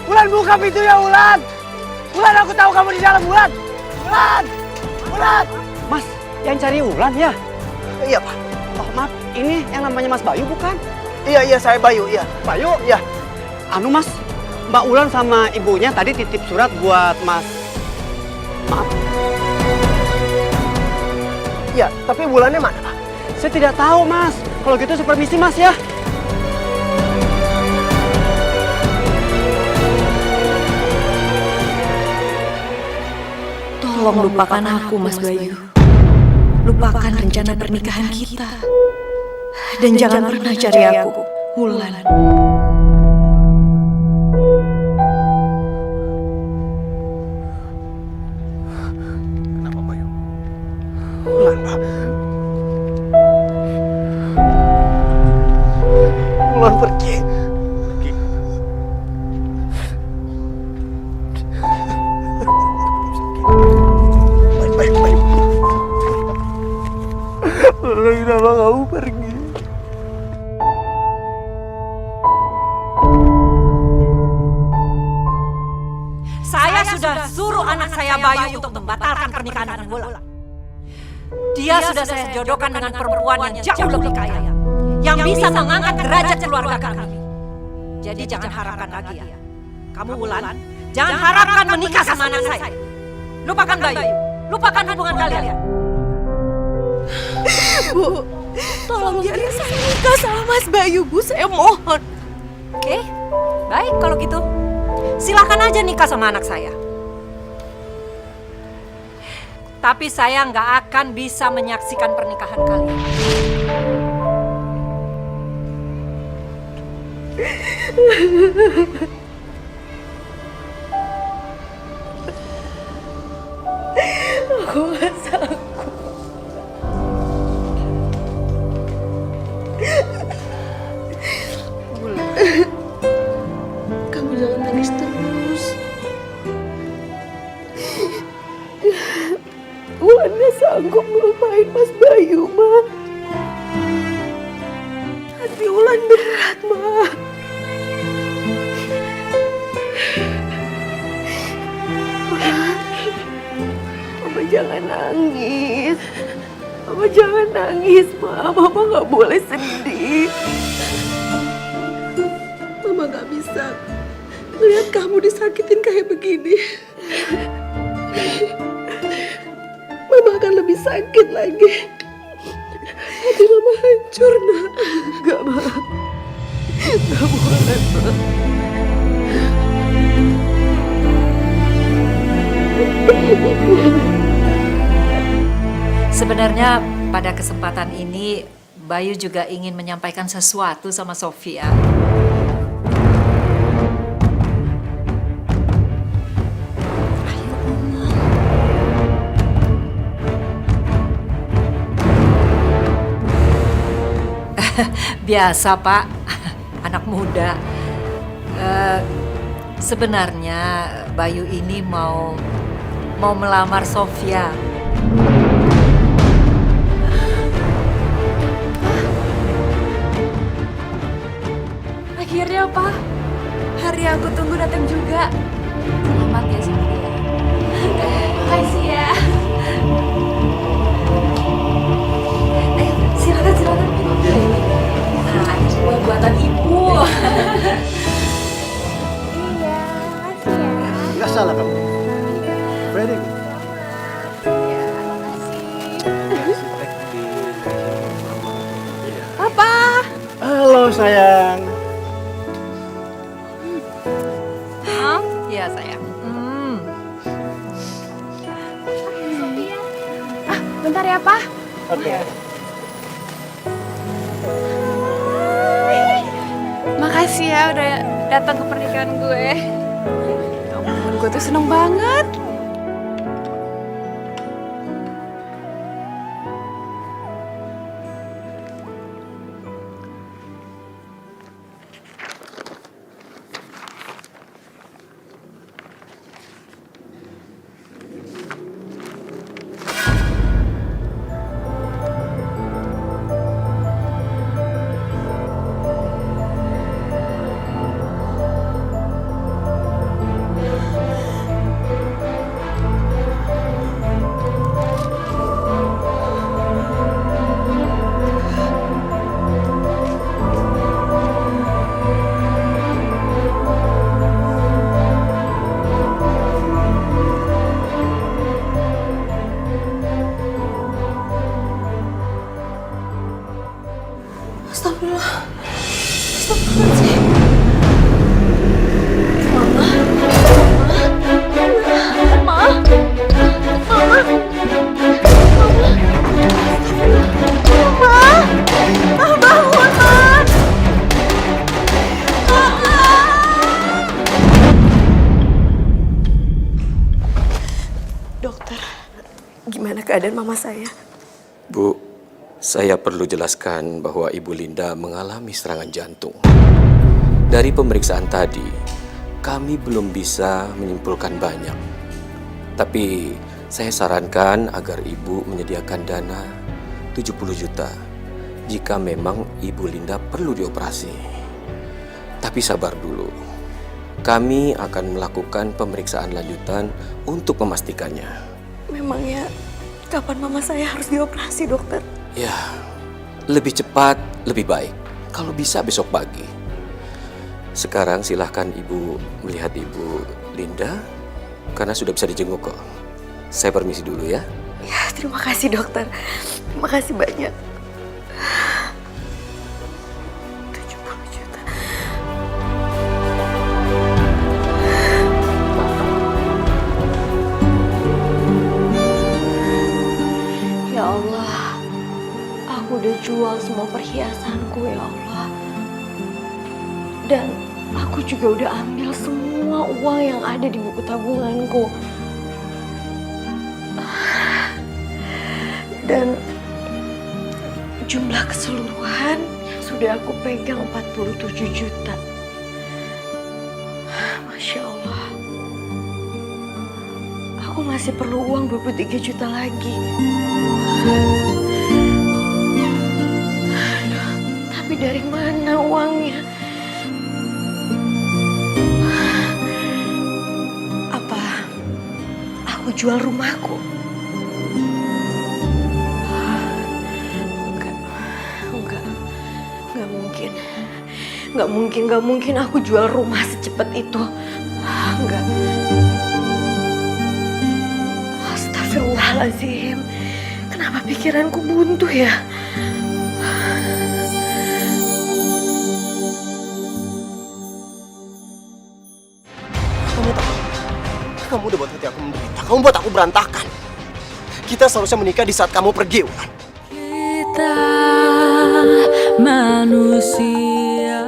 Wulan, buka pintunya, Wulan! Wulan, aku tahu kamu di dalam, Wulan! Wulan! Wulan! Mas, yang cari Wulan ya? Iya, Pak. Oh, maaf, ini yang namanya Mas Bayu bukan? Iya, saya Bayu, iya. Bayu? Iya. Anu Mas, Mbak Wulan sama ibunya tadi titip surat buat Mas. Maaf. Iya, tapi Wulannya mana, Pak? Saya tidak tahu, Mas. Kalau gitu saya permisi, Mas ya. Tolong lupakan aku, Mas Bayu. Lupakan rencana pernikahan kita. Dan jangan pernah cari aku, Wulan. Kenapa Bayu? Wulan, Pak. Wulan pergi. Baik. Wulan, kenapa kamu pergi? Saya sudah suruh anak saya Bayu untuk membatalkan pernikahan dengan Wulan. Dia sudah saya jodohkan dengan perempuan yang jauh lebih kaya, yang bisa mengangkat derajat keluarga kami. Jadi jangan harapkan lagi ya. Kamu Wulan, jangan harapkan menikah sama anak saya. Lupakan Bayu, lupakan hubungan kalian. Bu, tolong biarin saya nikah sama Mas Bayu, Bu. Saya mohon. Oke, baik kalau gitu. Silakan aja nikah sama anak saya. Tapi saya nggak akan bisa menyaksikan pernikahan kalian. Aku gak sanggup. Kamu jangan nangis terus. Wulan gak sanggup melupain Mas Bayu, Ma. Hati Wulan berat, Ma. Mama jangan nangis. Mama jangan nangis, Ma. Mama gak boleh sedih. Mama gak bisa melihat kamu disakitin kayak begini. Mama akan lebih sakit lagi. Hati Mama hancur, Nak. Enggak, Ma. Enggak boleh, Ma. Sebenarnya pada kesempatan ini Bayu juga ingin menyampaikan sesuatu sama Sofia. Biasa Pak, anak muda. Sebenarnya Bayu ini mau melamar Sofia. Akhirnya, Pak. Hari yang aku tunggu datang juga. Selamat ya, Sofia. Makasih ya. Silakan minum. Nah, ada kue buatan Ibu. Iya, makasih ya. Nggak salah kamu. Very good. Papa. Halo sayang. Iya sayang. Bentar ya, Pak. Oke. Makasih ya udah datang ke pernikahan gue. Ya ampun, gue tuh seneng banget. gimana keadaan mama saya? Bu, saya perlu jelaskan bahwa Ibu Linda mengalami serangan jantung. Dari pemeriksaan tadi, kami belum bisa menyimpulkan banyak. Tapi saya sarankan agar Ibu menyediakan dana 70 juta jika memang Ibu Linda perlu dioperasi. Tapi sabar dulu. Kami akan melakukan pemeriksaan lanjutan untuk memastikannya. Memangnya kapan mama saya harus dioperasi, dokter? Ya, lebih cepat, lebih baik. Kalau bisa besok pagi. Sekarang silahkan Ibu melihat Ibu Linda, karena sudah bisa dijenguk kok. Saya permisi dulu ya. Ya, terima kasih dokter. Terima kasih banyak. 70 juta. Ya Allah, aku udah jual semua perhiasanku ya Allah. Dan aku juga udah ambil semua uang yang ada di buku tabunganku. Dan jumlah keseluruhan yang sudah aku pegang 47 juta. Masya Allah. Aku masih perlu uang 23 juta lagi. Aduh, tapi dari mana uangnya? Apa aku jual rumahku? Nggak mungkin aku jual rumah secepat itu. Enggak. Astagfirullahaladzim. Kenapa pikiranku buntu ya? Kamu udah buat hati aku menderita. Kamu buat aku berantakan. Kita seharusnya menikah di saat kamu pergi, Wulan. Kita manusia,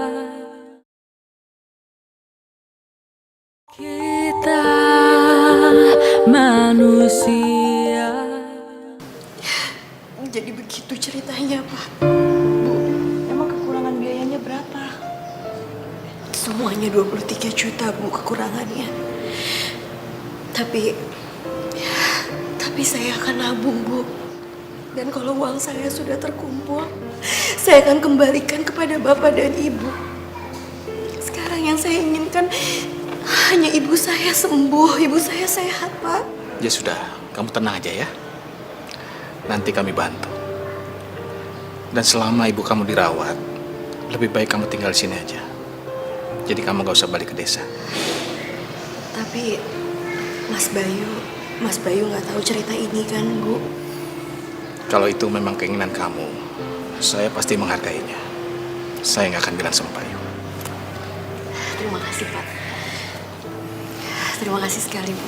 kita manusia. Jadi begitu ceritanya, Pak. Bu, emang kekurangan biayanya berapa? Semuanya 23 juta, Bu, kekurangannya. Tapi saya akan nabung, Bu. Dan kalau uang saya sudah terkumpul, saya akan kembalikan kepada Bapak dan Ibu. Sekarang yang saya inginkan hanya ibu saya sembuh, ibu saya sehat, Pak. Ya sudah, kamu tenang aja ya. Nanti kami bantu. Dan selama ibu kamu dirawat, lebih baik kamu tinggal di sini aja. Jadi kamu gak usah balik ke desa. Tapi Mas Bayu nggak tahu cerita ini kan, Bu? Kalau itu memang keinginan kamu, saya pasti menghargainya. Saya nggak akan bilang sama Bayu. Terima kasih, Pak. Terima kasih sekali, Bu.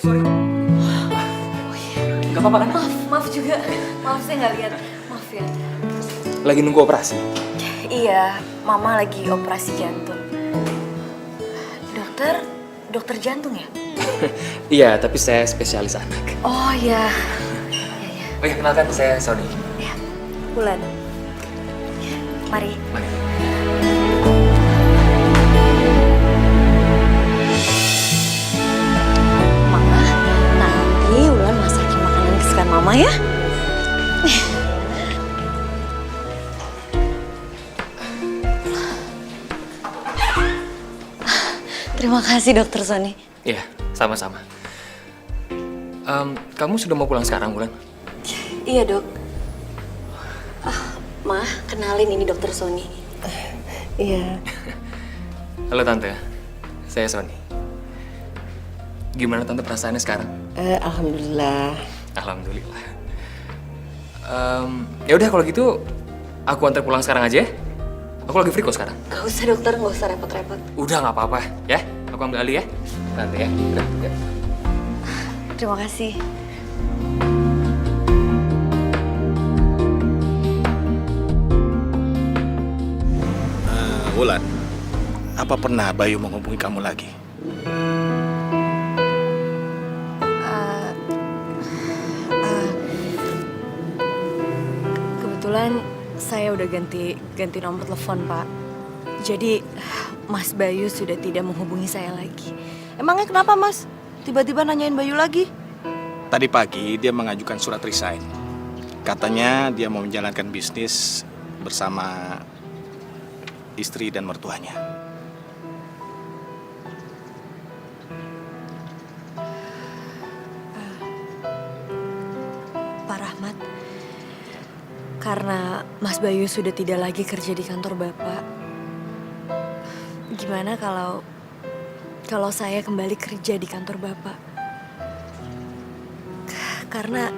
Sorry. Gak apa-apa kan? Maaf juga. Maaf saya nggak lihat. Maaf ya. Lagi nunggu operasi? Iya, Mama lagi operasi jantung. Dokter jantung ya? Iya, tapi saya spesialis anak. Oh ya. Oh ya, kenalkan saya Sony. Ya, Wulan. Mari. Mama, nanti Wulan masakin makanan kesukaan Mama ya. Terima kasih Dokter Sony. Iya, sama-sama. Kamu sudah mau pulang sekarang, Wulan? Iya, Dok. Ma, kenalin ini Dokter Sony. Iya. Halo Tante, saya Sony. Gimana Tante perasaannya sekarang? Alhamdulillah. Alhamdulillah. Ya udah kalau gitu, aku antar pulang sekarang aja ya. Aku lagi free kok sekarang. Gak usah dokter, gak usah repot-repot. Udah nggak apa-apa ya. Aku ambil alih ya. Tante ya. Udah. Ya. Terima kasih. Wulan, Apa pernah Bayu menghubungi kamu lagi? Kebetulan saya udah ganti nomor telepon, Pak. Jadi Mas Bayu sudah tidak menghubungi saya lagi. Emangnya kenapa, Mas? Tiba-tiba nanyain Bayu lagi? Tadi pagi dia mengajukan surat resign. Katanya dia mau menjalankan bisnis bersama istri dan mertuanya. Pak Rahmat, karena Mas Bayu sudah tidak lagi kerja di kantor Bapak, gimana kalau saya kembali kerja di kantor Bapak? Karena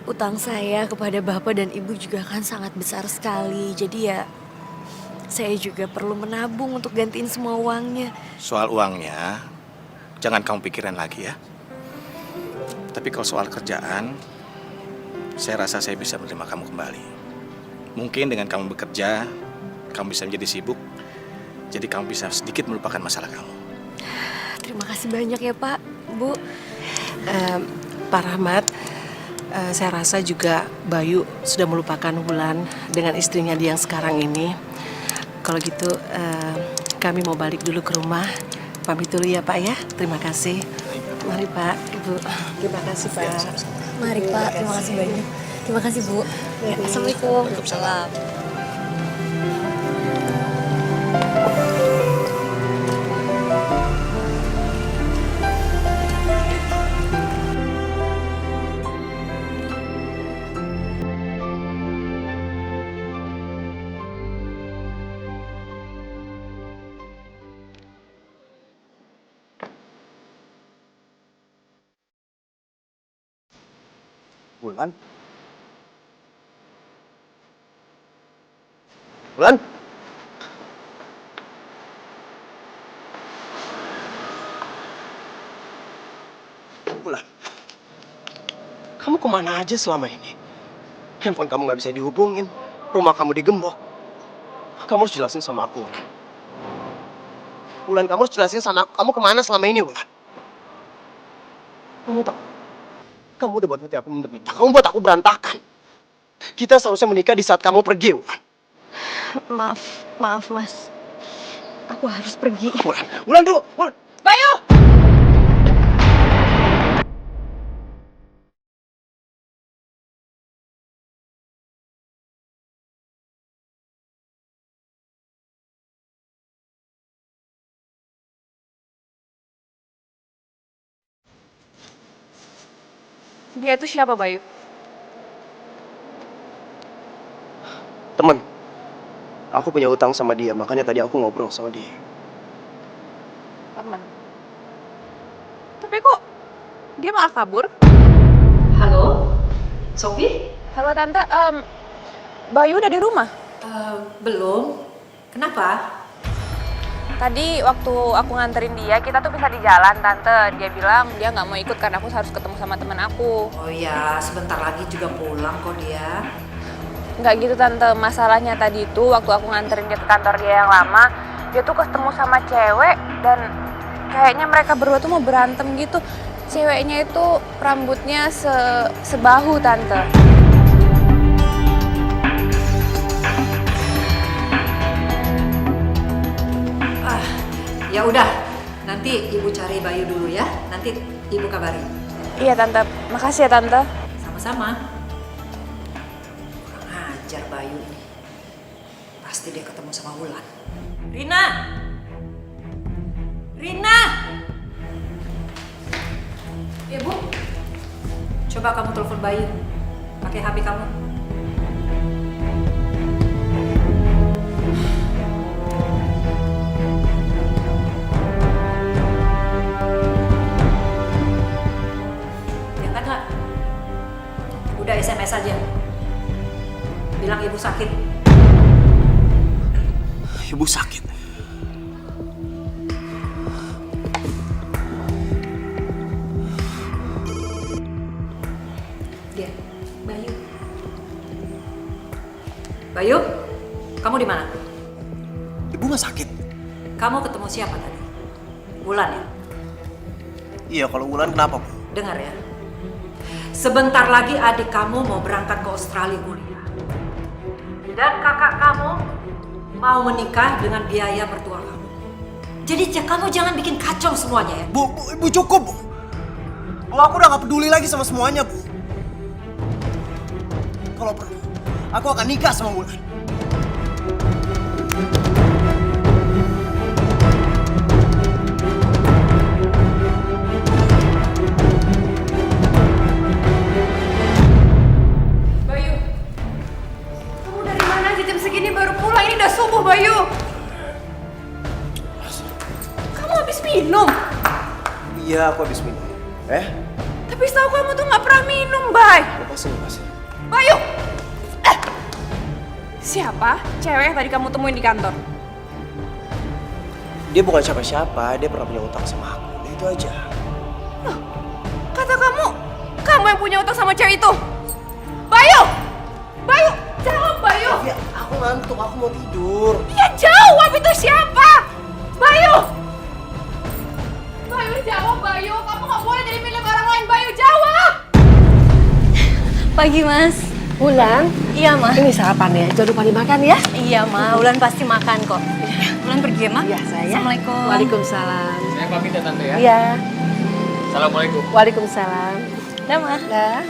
utang saya kepada Bapak dan Ibu juga kan sangat besar sekali. Jadi ya saya juga perlu menabung untuk gantiin semua uangnya. Soal uangnya, jangan kamu pikirin lagi ya. Tapi kalau soal kerjaan, saya rasa saya bisa menerima kamu kembali. Mungkin dengan kamu bekerja, kamu bisa menjadi sibuk. Jadi kamu bisa sedikit melupakan masalah kamu. Terima kasih banyak ya Pak, Bu. Pak Rahmat, saya rasa juga Bayu sudah melupakan Wulan dengan istrinya dia yang sekarang ini. Kalau gitu, kami mau balik dulu ke rumah. Pamit dulu ya Pak ya. Terima kasih. Mari Pak, Ibu. Terima kasih Pak. Mari Pak, terima kasih banyak. Terima kasih Bu. Ya, Assalamualaikum. Waalaikumsalam. Wulan? Wulan? Wulan? Kamu kemana aja selama ini? Handphone kamu nggak bisa dihubungin, rumah kamu digembok. Kamu harus jelasin sama aku. Wulan, kamu harus jelasin sama aku, kamu kemana selama ini, Wulan? Kamu tahu? Kamu udah buat hati aku menderita. Kamu buat aku berantakan. Kita seharusnya menikah di saat kamu pergi, Wulan. Maaf Mas. Aku harus pergi. Wulan dulu, Wulan. Bayu! Dia itu siapa, Bayu? Temen. Aku punya utang sama dia, makanya tadi aku ngobrol sama dia. Teman. Tapi kok dia malah kabur? Halo? Sophie? Halo Tante, Bayu udah di rumah? Belum. Kenapa? Tadi waktu aku nganterin dia, kita tuh bisa di jalan, Tante. Dia bilang dia nggak mau ikut karena aku harus ketemu sama temen aku. Oh iya, sebentar lagi juga pulang kok dia. Nggak gitu, Tante. Masalahnya tadi itu waktu aku nganterin dia ke kantor dia yang lama, dia tuh ketemu sama cewek dan kayaknya mereka berdua tuh mau berantem gitu. Ceweknya itu rambutnya sebahu, Tante. Ya udah, nanti Ibu cari Bayu dulu ya. Nanti Ibu kabarin. Iya, Tante. Makasih ya, Tante. Sama-sama. Kurang ajar Bayu ini. Pasti dia ketemu sama Wulan. Rina! Rina! Ya, Bu. Coba kamu telepon Bayu. Pakai HP kamu. Udah SMS aja. Bilang ibu sakit. Ibu sakit. Dia, Bayu. Bayu, kamu di mana? Ibu nggak sakit. kamu ketemu siapa tadi? Wulan ya? Iya, kalau Wulan kenapa, Bu? Dengar ya. Sebentar lagi adik kamu mau berangkat ke Australia kuliah. Dan kakak kamu mau menikah dengan biaya mertua kamu. Jadi kamu jangan bikin kacau semuanya ya. Bu, Ibu cukup, Bu. Bu, aku udah gak peduli lagi sama semuanya, Bu. Kalau perlu, aku akan nikah sama Wulan. Bayu, kamu dari mana aja jam segini baru pulang? Ini udah subuh, Bayu. Kamu habis minum? Iya, aku habis minum. Tapi setahu kamu tuh nggak pernah minum, Bay. Lepasin. Bayu! Siapa cewek yang tadi kamu temuin di kantor? Dia bukan siapa-siapa, dia pernah punya utang sama aku. Udah itu aja. Loh, kata kamu yang punya utang sama cewek itu. Bayu! Bayu, jawab Bayu! Ya, aku ngantuk, aku mau tidur. Ya jawab, itu siapa? Bayu! Bayu, jawab Bayu. Kamu nggak boleh jadi milik orang lain. Bayu, jawab! Pagi, Mas. Wulan, Iya, Ma. ini sarapan ya. Jangan lupa dimakan ya. Iya, Ma. Wulan pasti makan kok. Wulan pergi ya, Ma? Iya, saya. Assalamualaikum. Waalaikumsalam. Saya pamit ya Tante ya. Iya. Assalamualaikum. Waalaikumsalam. Dah, Ma. Dah.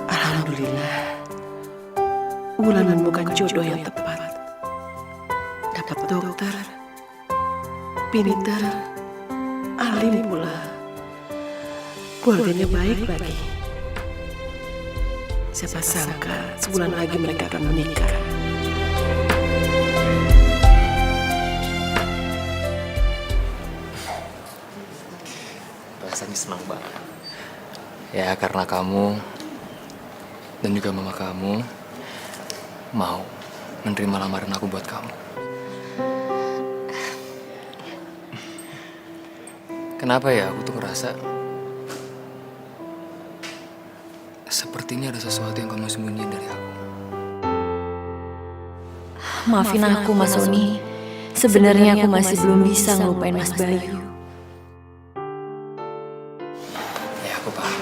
Alhamdulillah, Wulan menemukan jodoh yang tepat. Dapat dokter, pintar, alim pula. Keluarganya baik lagi. Siapa sangka sebulan lagi mereka akan menikah. Rasanya senang banget. Ya karena kamu dan juga mama kamu mau menerima lamaran aku buat kamu. Kenapa ya aku tuh ngerasa sepertinya ada sesuatu yang kamu sembunyiin dari aku. Maafin aku, Mas Oni. Sebenarnya aku masih belum bisa ngelupain Mas Bayu. Ya aku paham.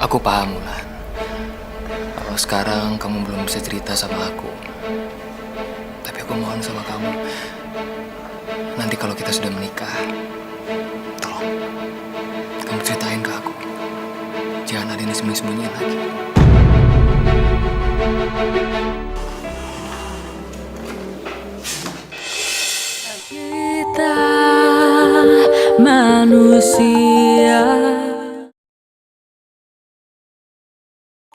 Aku paham, Wulan. Kalau sekarang kamu belum bisa cerita sama aku. Tapi aku mohon sama kamu. Nanti kalau kita sudah menikah, tolong kamu ceritain ke aku. Jangan ada yang disembunyi-sembunyiin lagi. Kita manusia,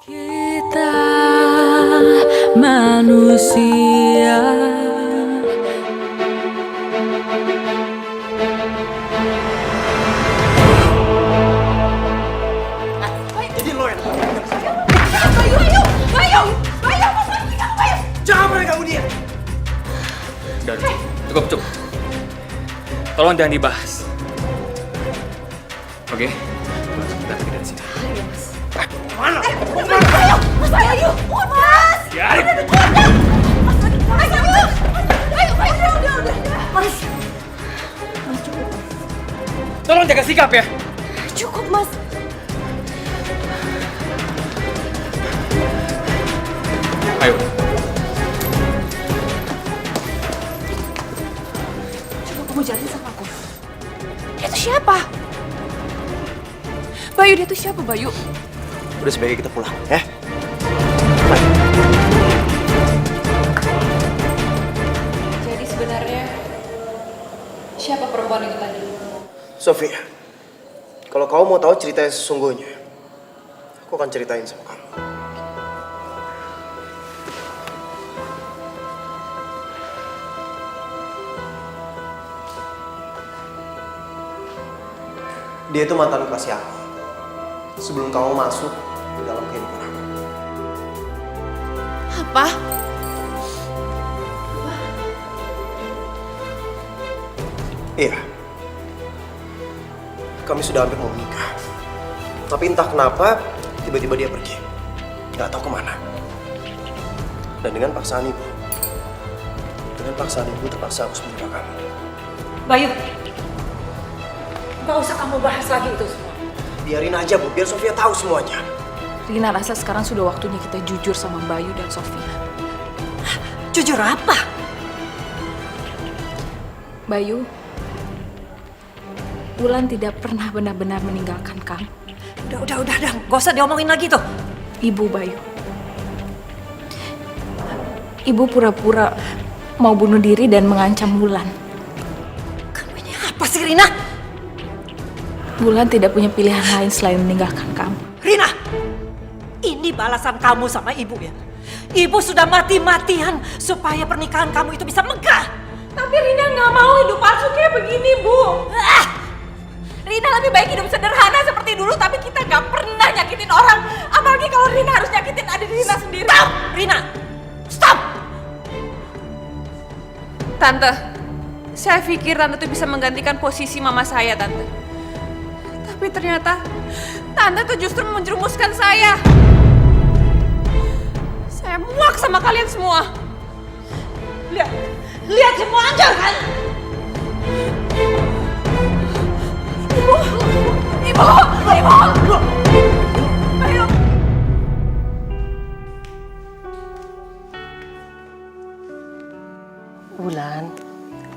kita manusia. Jadi lo yang Bayu, apa sih kamu, Bayu? jangan pernah ganggu dia. Udah, cukup. Tolong jangan dibahas. Oke? Kita pergi dari sini. Mana? Mas Bayu, Mas! Biarin. Mas Bayu! Udah. Mas, Tolong jaga sikap ya. Cukup, Mas. Ayo. coba kamu jelasin sama aku. Dia tuh siapa? Bayu, dia tuh siapa, Bayu? Udah sebaiknya kita pulang, ya? Jadi sebenarnya siapa perempuan itu tadi? Sofia, kalau kamu mau tahu cerita yang sesungguhnya, aku akan ceritain sama kamu. Dia itu mantan kekasih aku. Sebelum kamu masuk di dalam kehidupan aku. Apa? Iya. Kami sudah hampir mau menikah. Tapi entah kenapa, tiba-tiba dia pergi. Nggak tahu kemana. Dan dengan paksaan ibu, terpaksa harus menerima kamu. Bayu, gak usah kamu bahas lagi itu semua. Biarin aja Bu, biar Sofia tahu semuanya. Rina rasa sekarang sudah waktunya kita jujur sama Bayu dan Sofia. Jujur apa? Bayu, Wulan tidak pernah benar-benar meninggalkan kamu. Udah, gak usah diomongin lagi tuh. Ibu Bayu. Ibu pura-pura mau bunuh diri dan mengancam Wulan. Kamu ini apa sih, Rina? Wulan tidak punya pilihan lain selain meninggalkan kamu. Rina, ini balasan kamu sama ibu ya. Ibu sudah mati-matian supaya pernikahan kamu itu bisa megah. Tapi Rina nggak mau hidup palsu kayak begini, Bu. Rina lebih baik hidup sederhana seperti dulu, tapi kita nggak pernah nyakitin orang. Apalagi kalau Rina harus nyakitin adik Rina sendiri. Stop, Rina. Stop. Tante, saya pikir Tante tuh bisa menggantikan posisi mama saya, Tante. Tapi ternyata Tante tuh justru menjerumuskan saya. Saya muak sama kalian semua. Lihat semua aja kan? Ibu! Ayo! Wulan,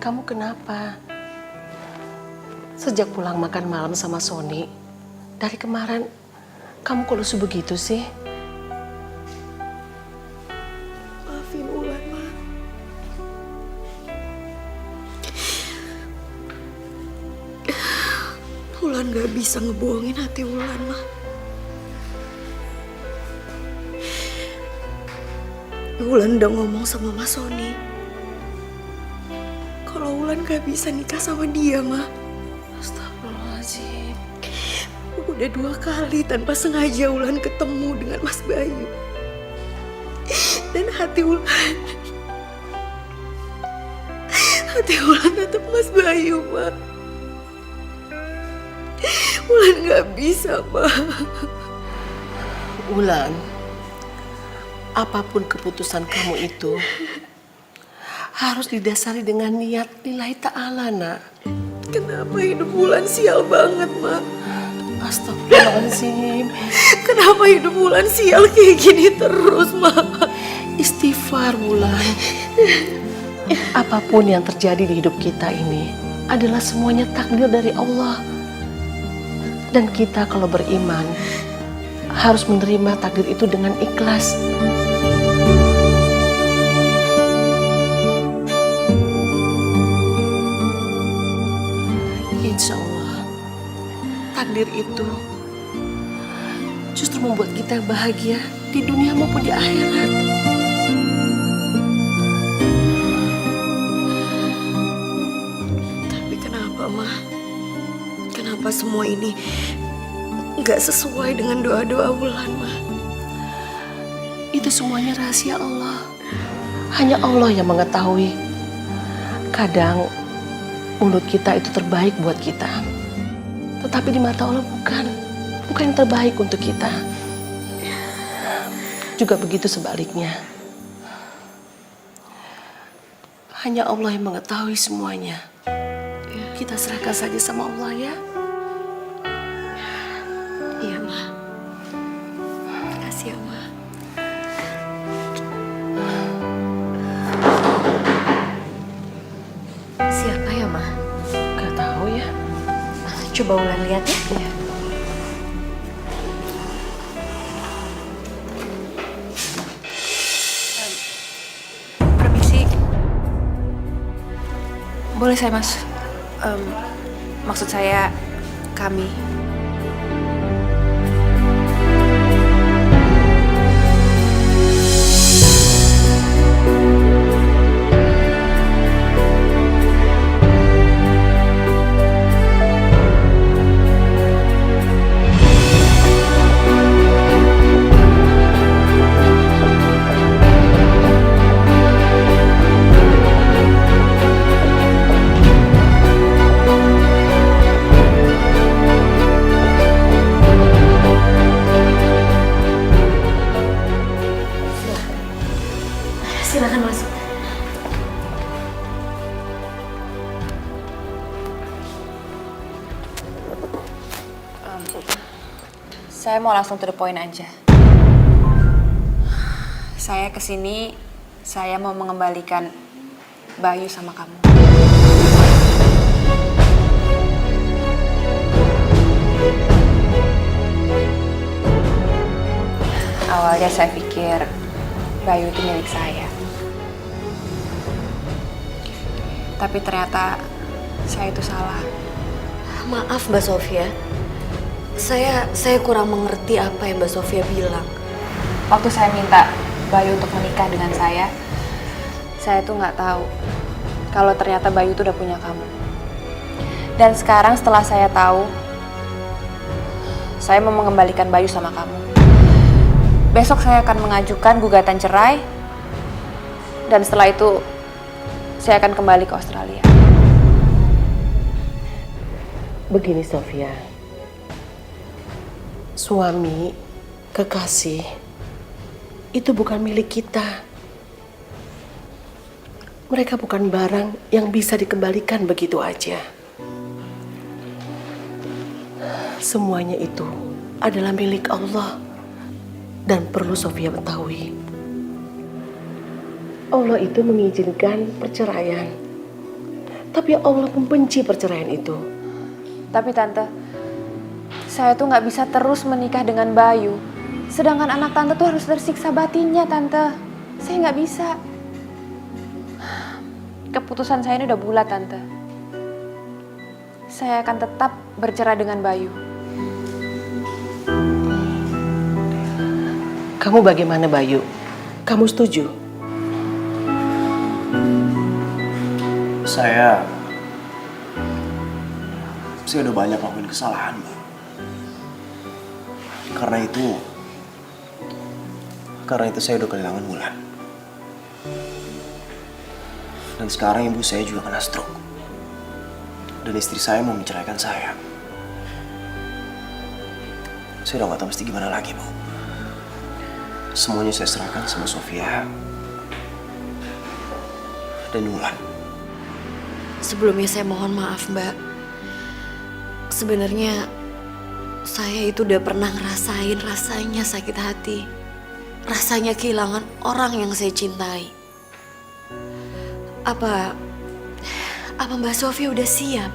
kamu kenapa? Sejak pulang makan malam sama Sony, dari kemarin kamu kok lusuh begitu sih? Maafin Wulan, Ma. Wulan gak bisa ngebohongin hati Wulan, Ma. Wulan udah ngomong sama Mas Sony kalau Wulan gak bisa nikah sama dia, Ma. Astagfirullahaladzim. Udah 2 kali tanpa sengaja Wulan ketemu dengan Mas Bayu. Dan hati Wulan tetap Mas Bayu, Ma. Wulan gak bisa, Ma. Wulan, apapun keputusan kamu itu harus didasari dengan niat lillahi ta'ala, nak. Kenapa hidup Wulan sial banget, Ma? Astagfirullahaladzim. Kenapa hidup Wulan sial kayak gini terus, Ma? Istighfar, Wulan. Apapun yang terjadi di hidup kita ini adalah semuanya takdir dari Allah. Dan kita kalau beriman harus menerima takdir itu dengan ikhlas. Insya Allah, takdir itu justru membuat kita bahagia di dunia maupun di akhirat. Tapi kenapa, Ma? Kenapa semua ini nggak sesuai dengan doa-doa Wulan, Ma? Itu semuanya rahasia Allah. Hanya Allah yang mengetahui. Kadang mulut kita itu terbaik buat kita. Tetapi di mata Allah bukan yang terbaik untuk kita. Juga begitu sebaliknya. Hanya Allah yang mengetahui semuanya. Kita serahkan saja sama Allah, ya. Iya, Ma. Makasih ya, Ma. Siapa ya, Ma? Gak tahu ya. Coba Wulan lihat ya. Iya. Permisi. Boleh saya mas? Maksud saya kami. Saya mau langsung to the point aja. Saya kesini, saya mau mengembalikan Bayu sama kamu. Awalnya saya pikir Bayu itu milik saya. Tapi ternyata saya itu salah. Maaf Mbak Sofia. Saya kurang mengerti apa yang Mbak Sofia bilang. Waktu saya minta Bayu untuk menikah dengan saya tuh nggak tahu kalau ternyata Bayu tuh udah punya kamu. Dan sekarang setelah saya tahu, saya mau mengembalikan Bayu sama kamu. Besok saya akan mengajukan gugatan cerai, dan setelah itu saya akan kembali ke Australia. Begini Sofia, suami, kekasih, itu bukan milik kita. Mereka bukan barang yang bisa dikembalikan begitu aja. Semuanya itu adalah milik Allah. Dan perlu Sofia ketahui, Allah itu mengizinkan perceraian. Tapi Allah membenci perceraian itu. Tapi Tante, saya tuh nggak bisa terus menikah dengan Bayu. Sedangkan anak Tante tuh harus tersiksa batinnya, Tante. Saya nggak bisa. Keputusan saya ini udah bulat, Tante. Saya akan tetap bercerai dengan Bayu. Kamu bagaimana Bayu? Kamu setuju? Saya udah banyak ngelakuin kesalahan, Mbak. Karena itu saya udah kehilangan Wulan. Dan sekarang ibu saya juga kena stroke. Dan istri saya mau menceraikan saya. Saya udah gak tahu mesti gimana lagi, Bu. Semuanya saya serahkan sama Sofia dan Wulan. Sebelumnya saya mohon maaf Mbak. Sebenarnya saya itu udah pernah ngerasain rasanya sakit hati. Rasanya kehilangan orang yang saya cintai. Apa Mbak Sofia udah siap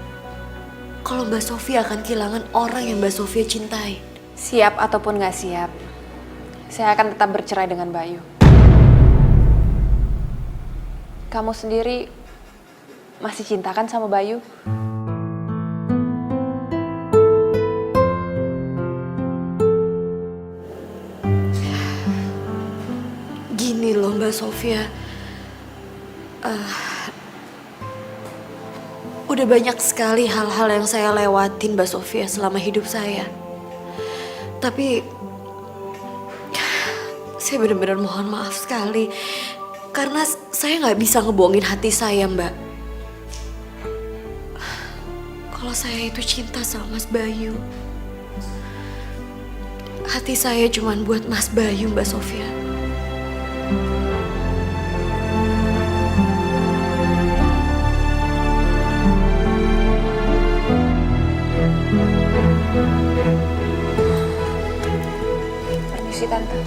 kalau Mbak Sofia akan kehilangan orang yang Mbak Sofia cintai? Siap ataupun nggak siap, saya akan tetap bercerai dengan Bayu. Kamu sendiri masih cinta kan sama Bayu? Gini loh Mbak Sofia, udah banyak sekali hal-hal yang saya lewatin Mbak Sofia selama hidup saya. Tapi saya benar-benar mohon maaf sekali karena saya nggak bisa ngebohongin hati saya Mbak. Kalau saya itu cinta sama Mas Bayu, hati saya cuma buat Mas Bayu Mbak Sofia. Permisi Tante.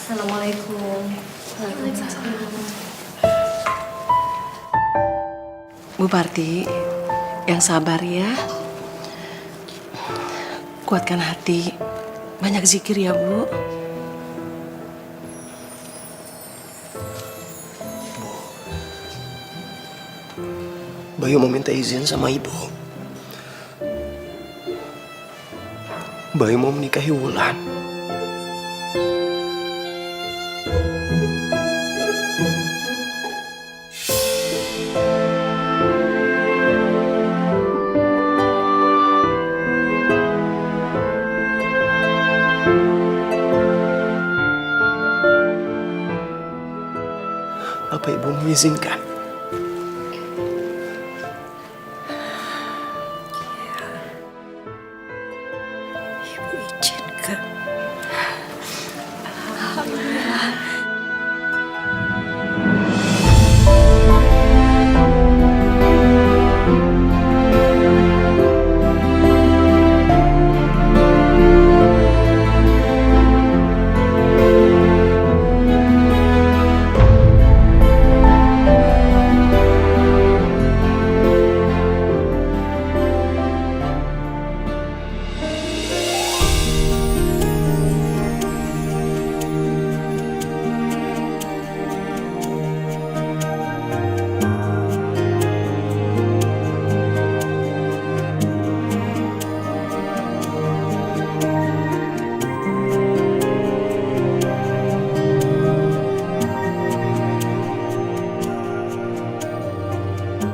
Assalamualaikum. Waalaikumsalam. Bu Parti, yang sabar ya. Kuatkan hati. Banyak zikir ya, Bu. Bayu mau minta izin sama ibu. Bayu mau menikahi Wulan. Apa ibu mengizinkan? Ibu izinkan.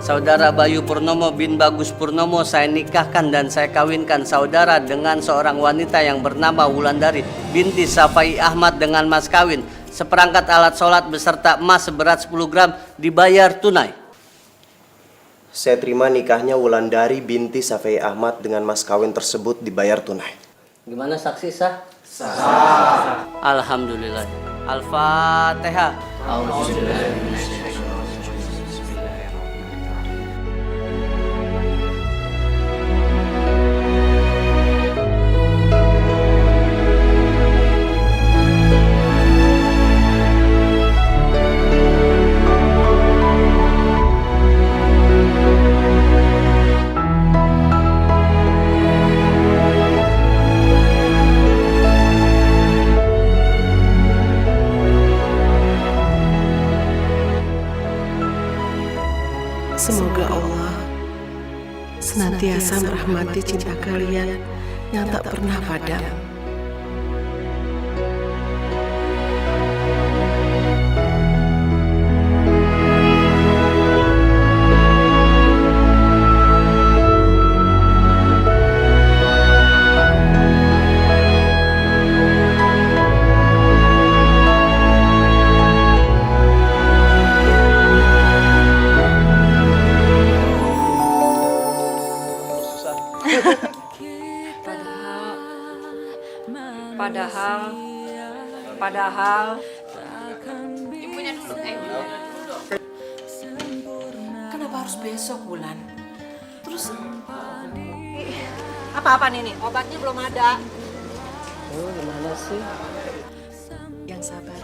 Saudara Bayu Purnomo bin Bagus Purnomo saya nikahkan dan saya kawinkan saudara dengan seorang wanita yang bernama Wulandari binti Safai Ahmad dengan mas kawin. Seperangkat alat sholat beserta emas seberat 10 gram dibayar tunai. Saya terima nikahnya Wulandari binti Safai Ahmad dengan mas kawin tersebut dibayar tunai. Gimana saksi sah? Sah. Alhamdulillah. Al-Fatihah. Semoga Allah senantiasa merahmati cinta kalian yang tak pernah padam. Padahal Ibunya dulu, Kenapa harus besok, Wulan? Terus apa-apa nih? Obatnya belum ada. gimana sih? Yang sabar.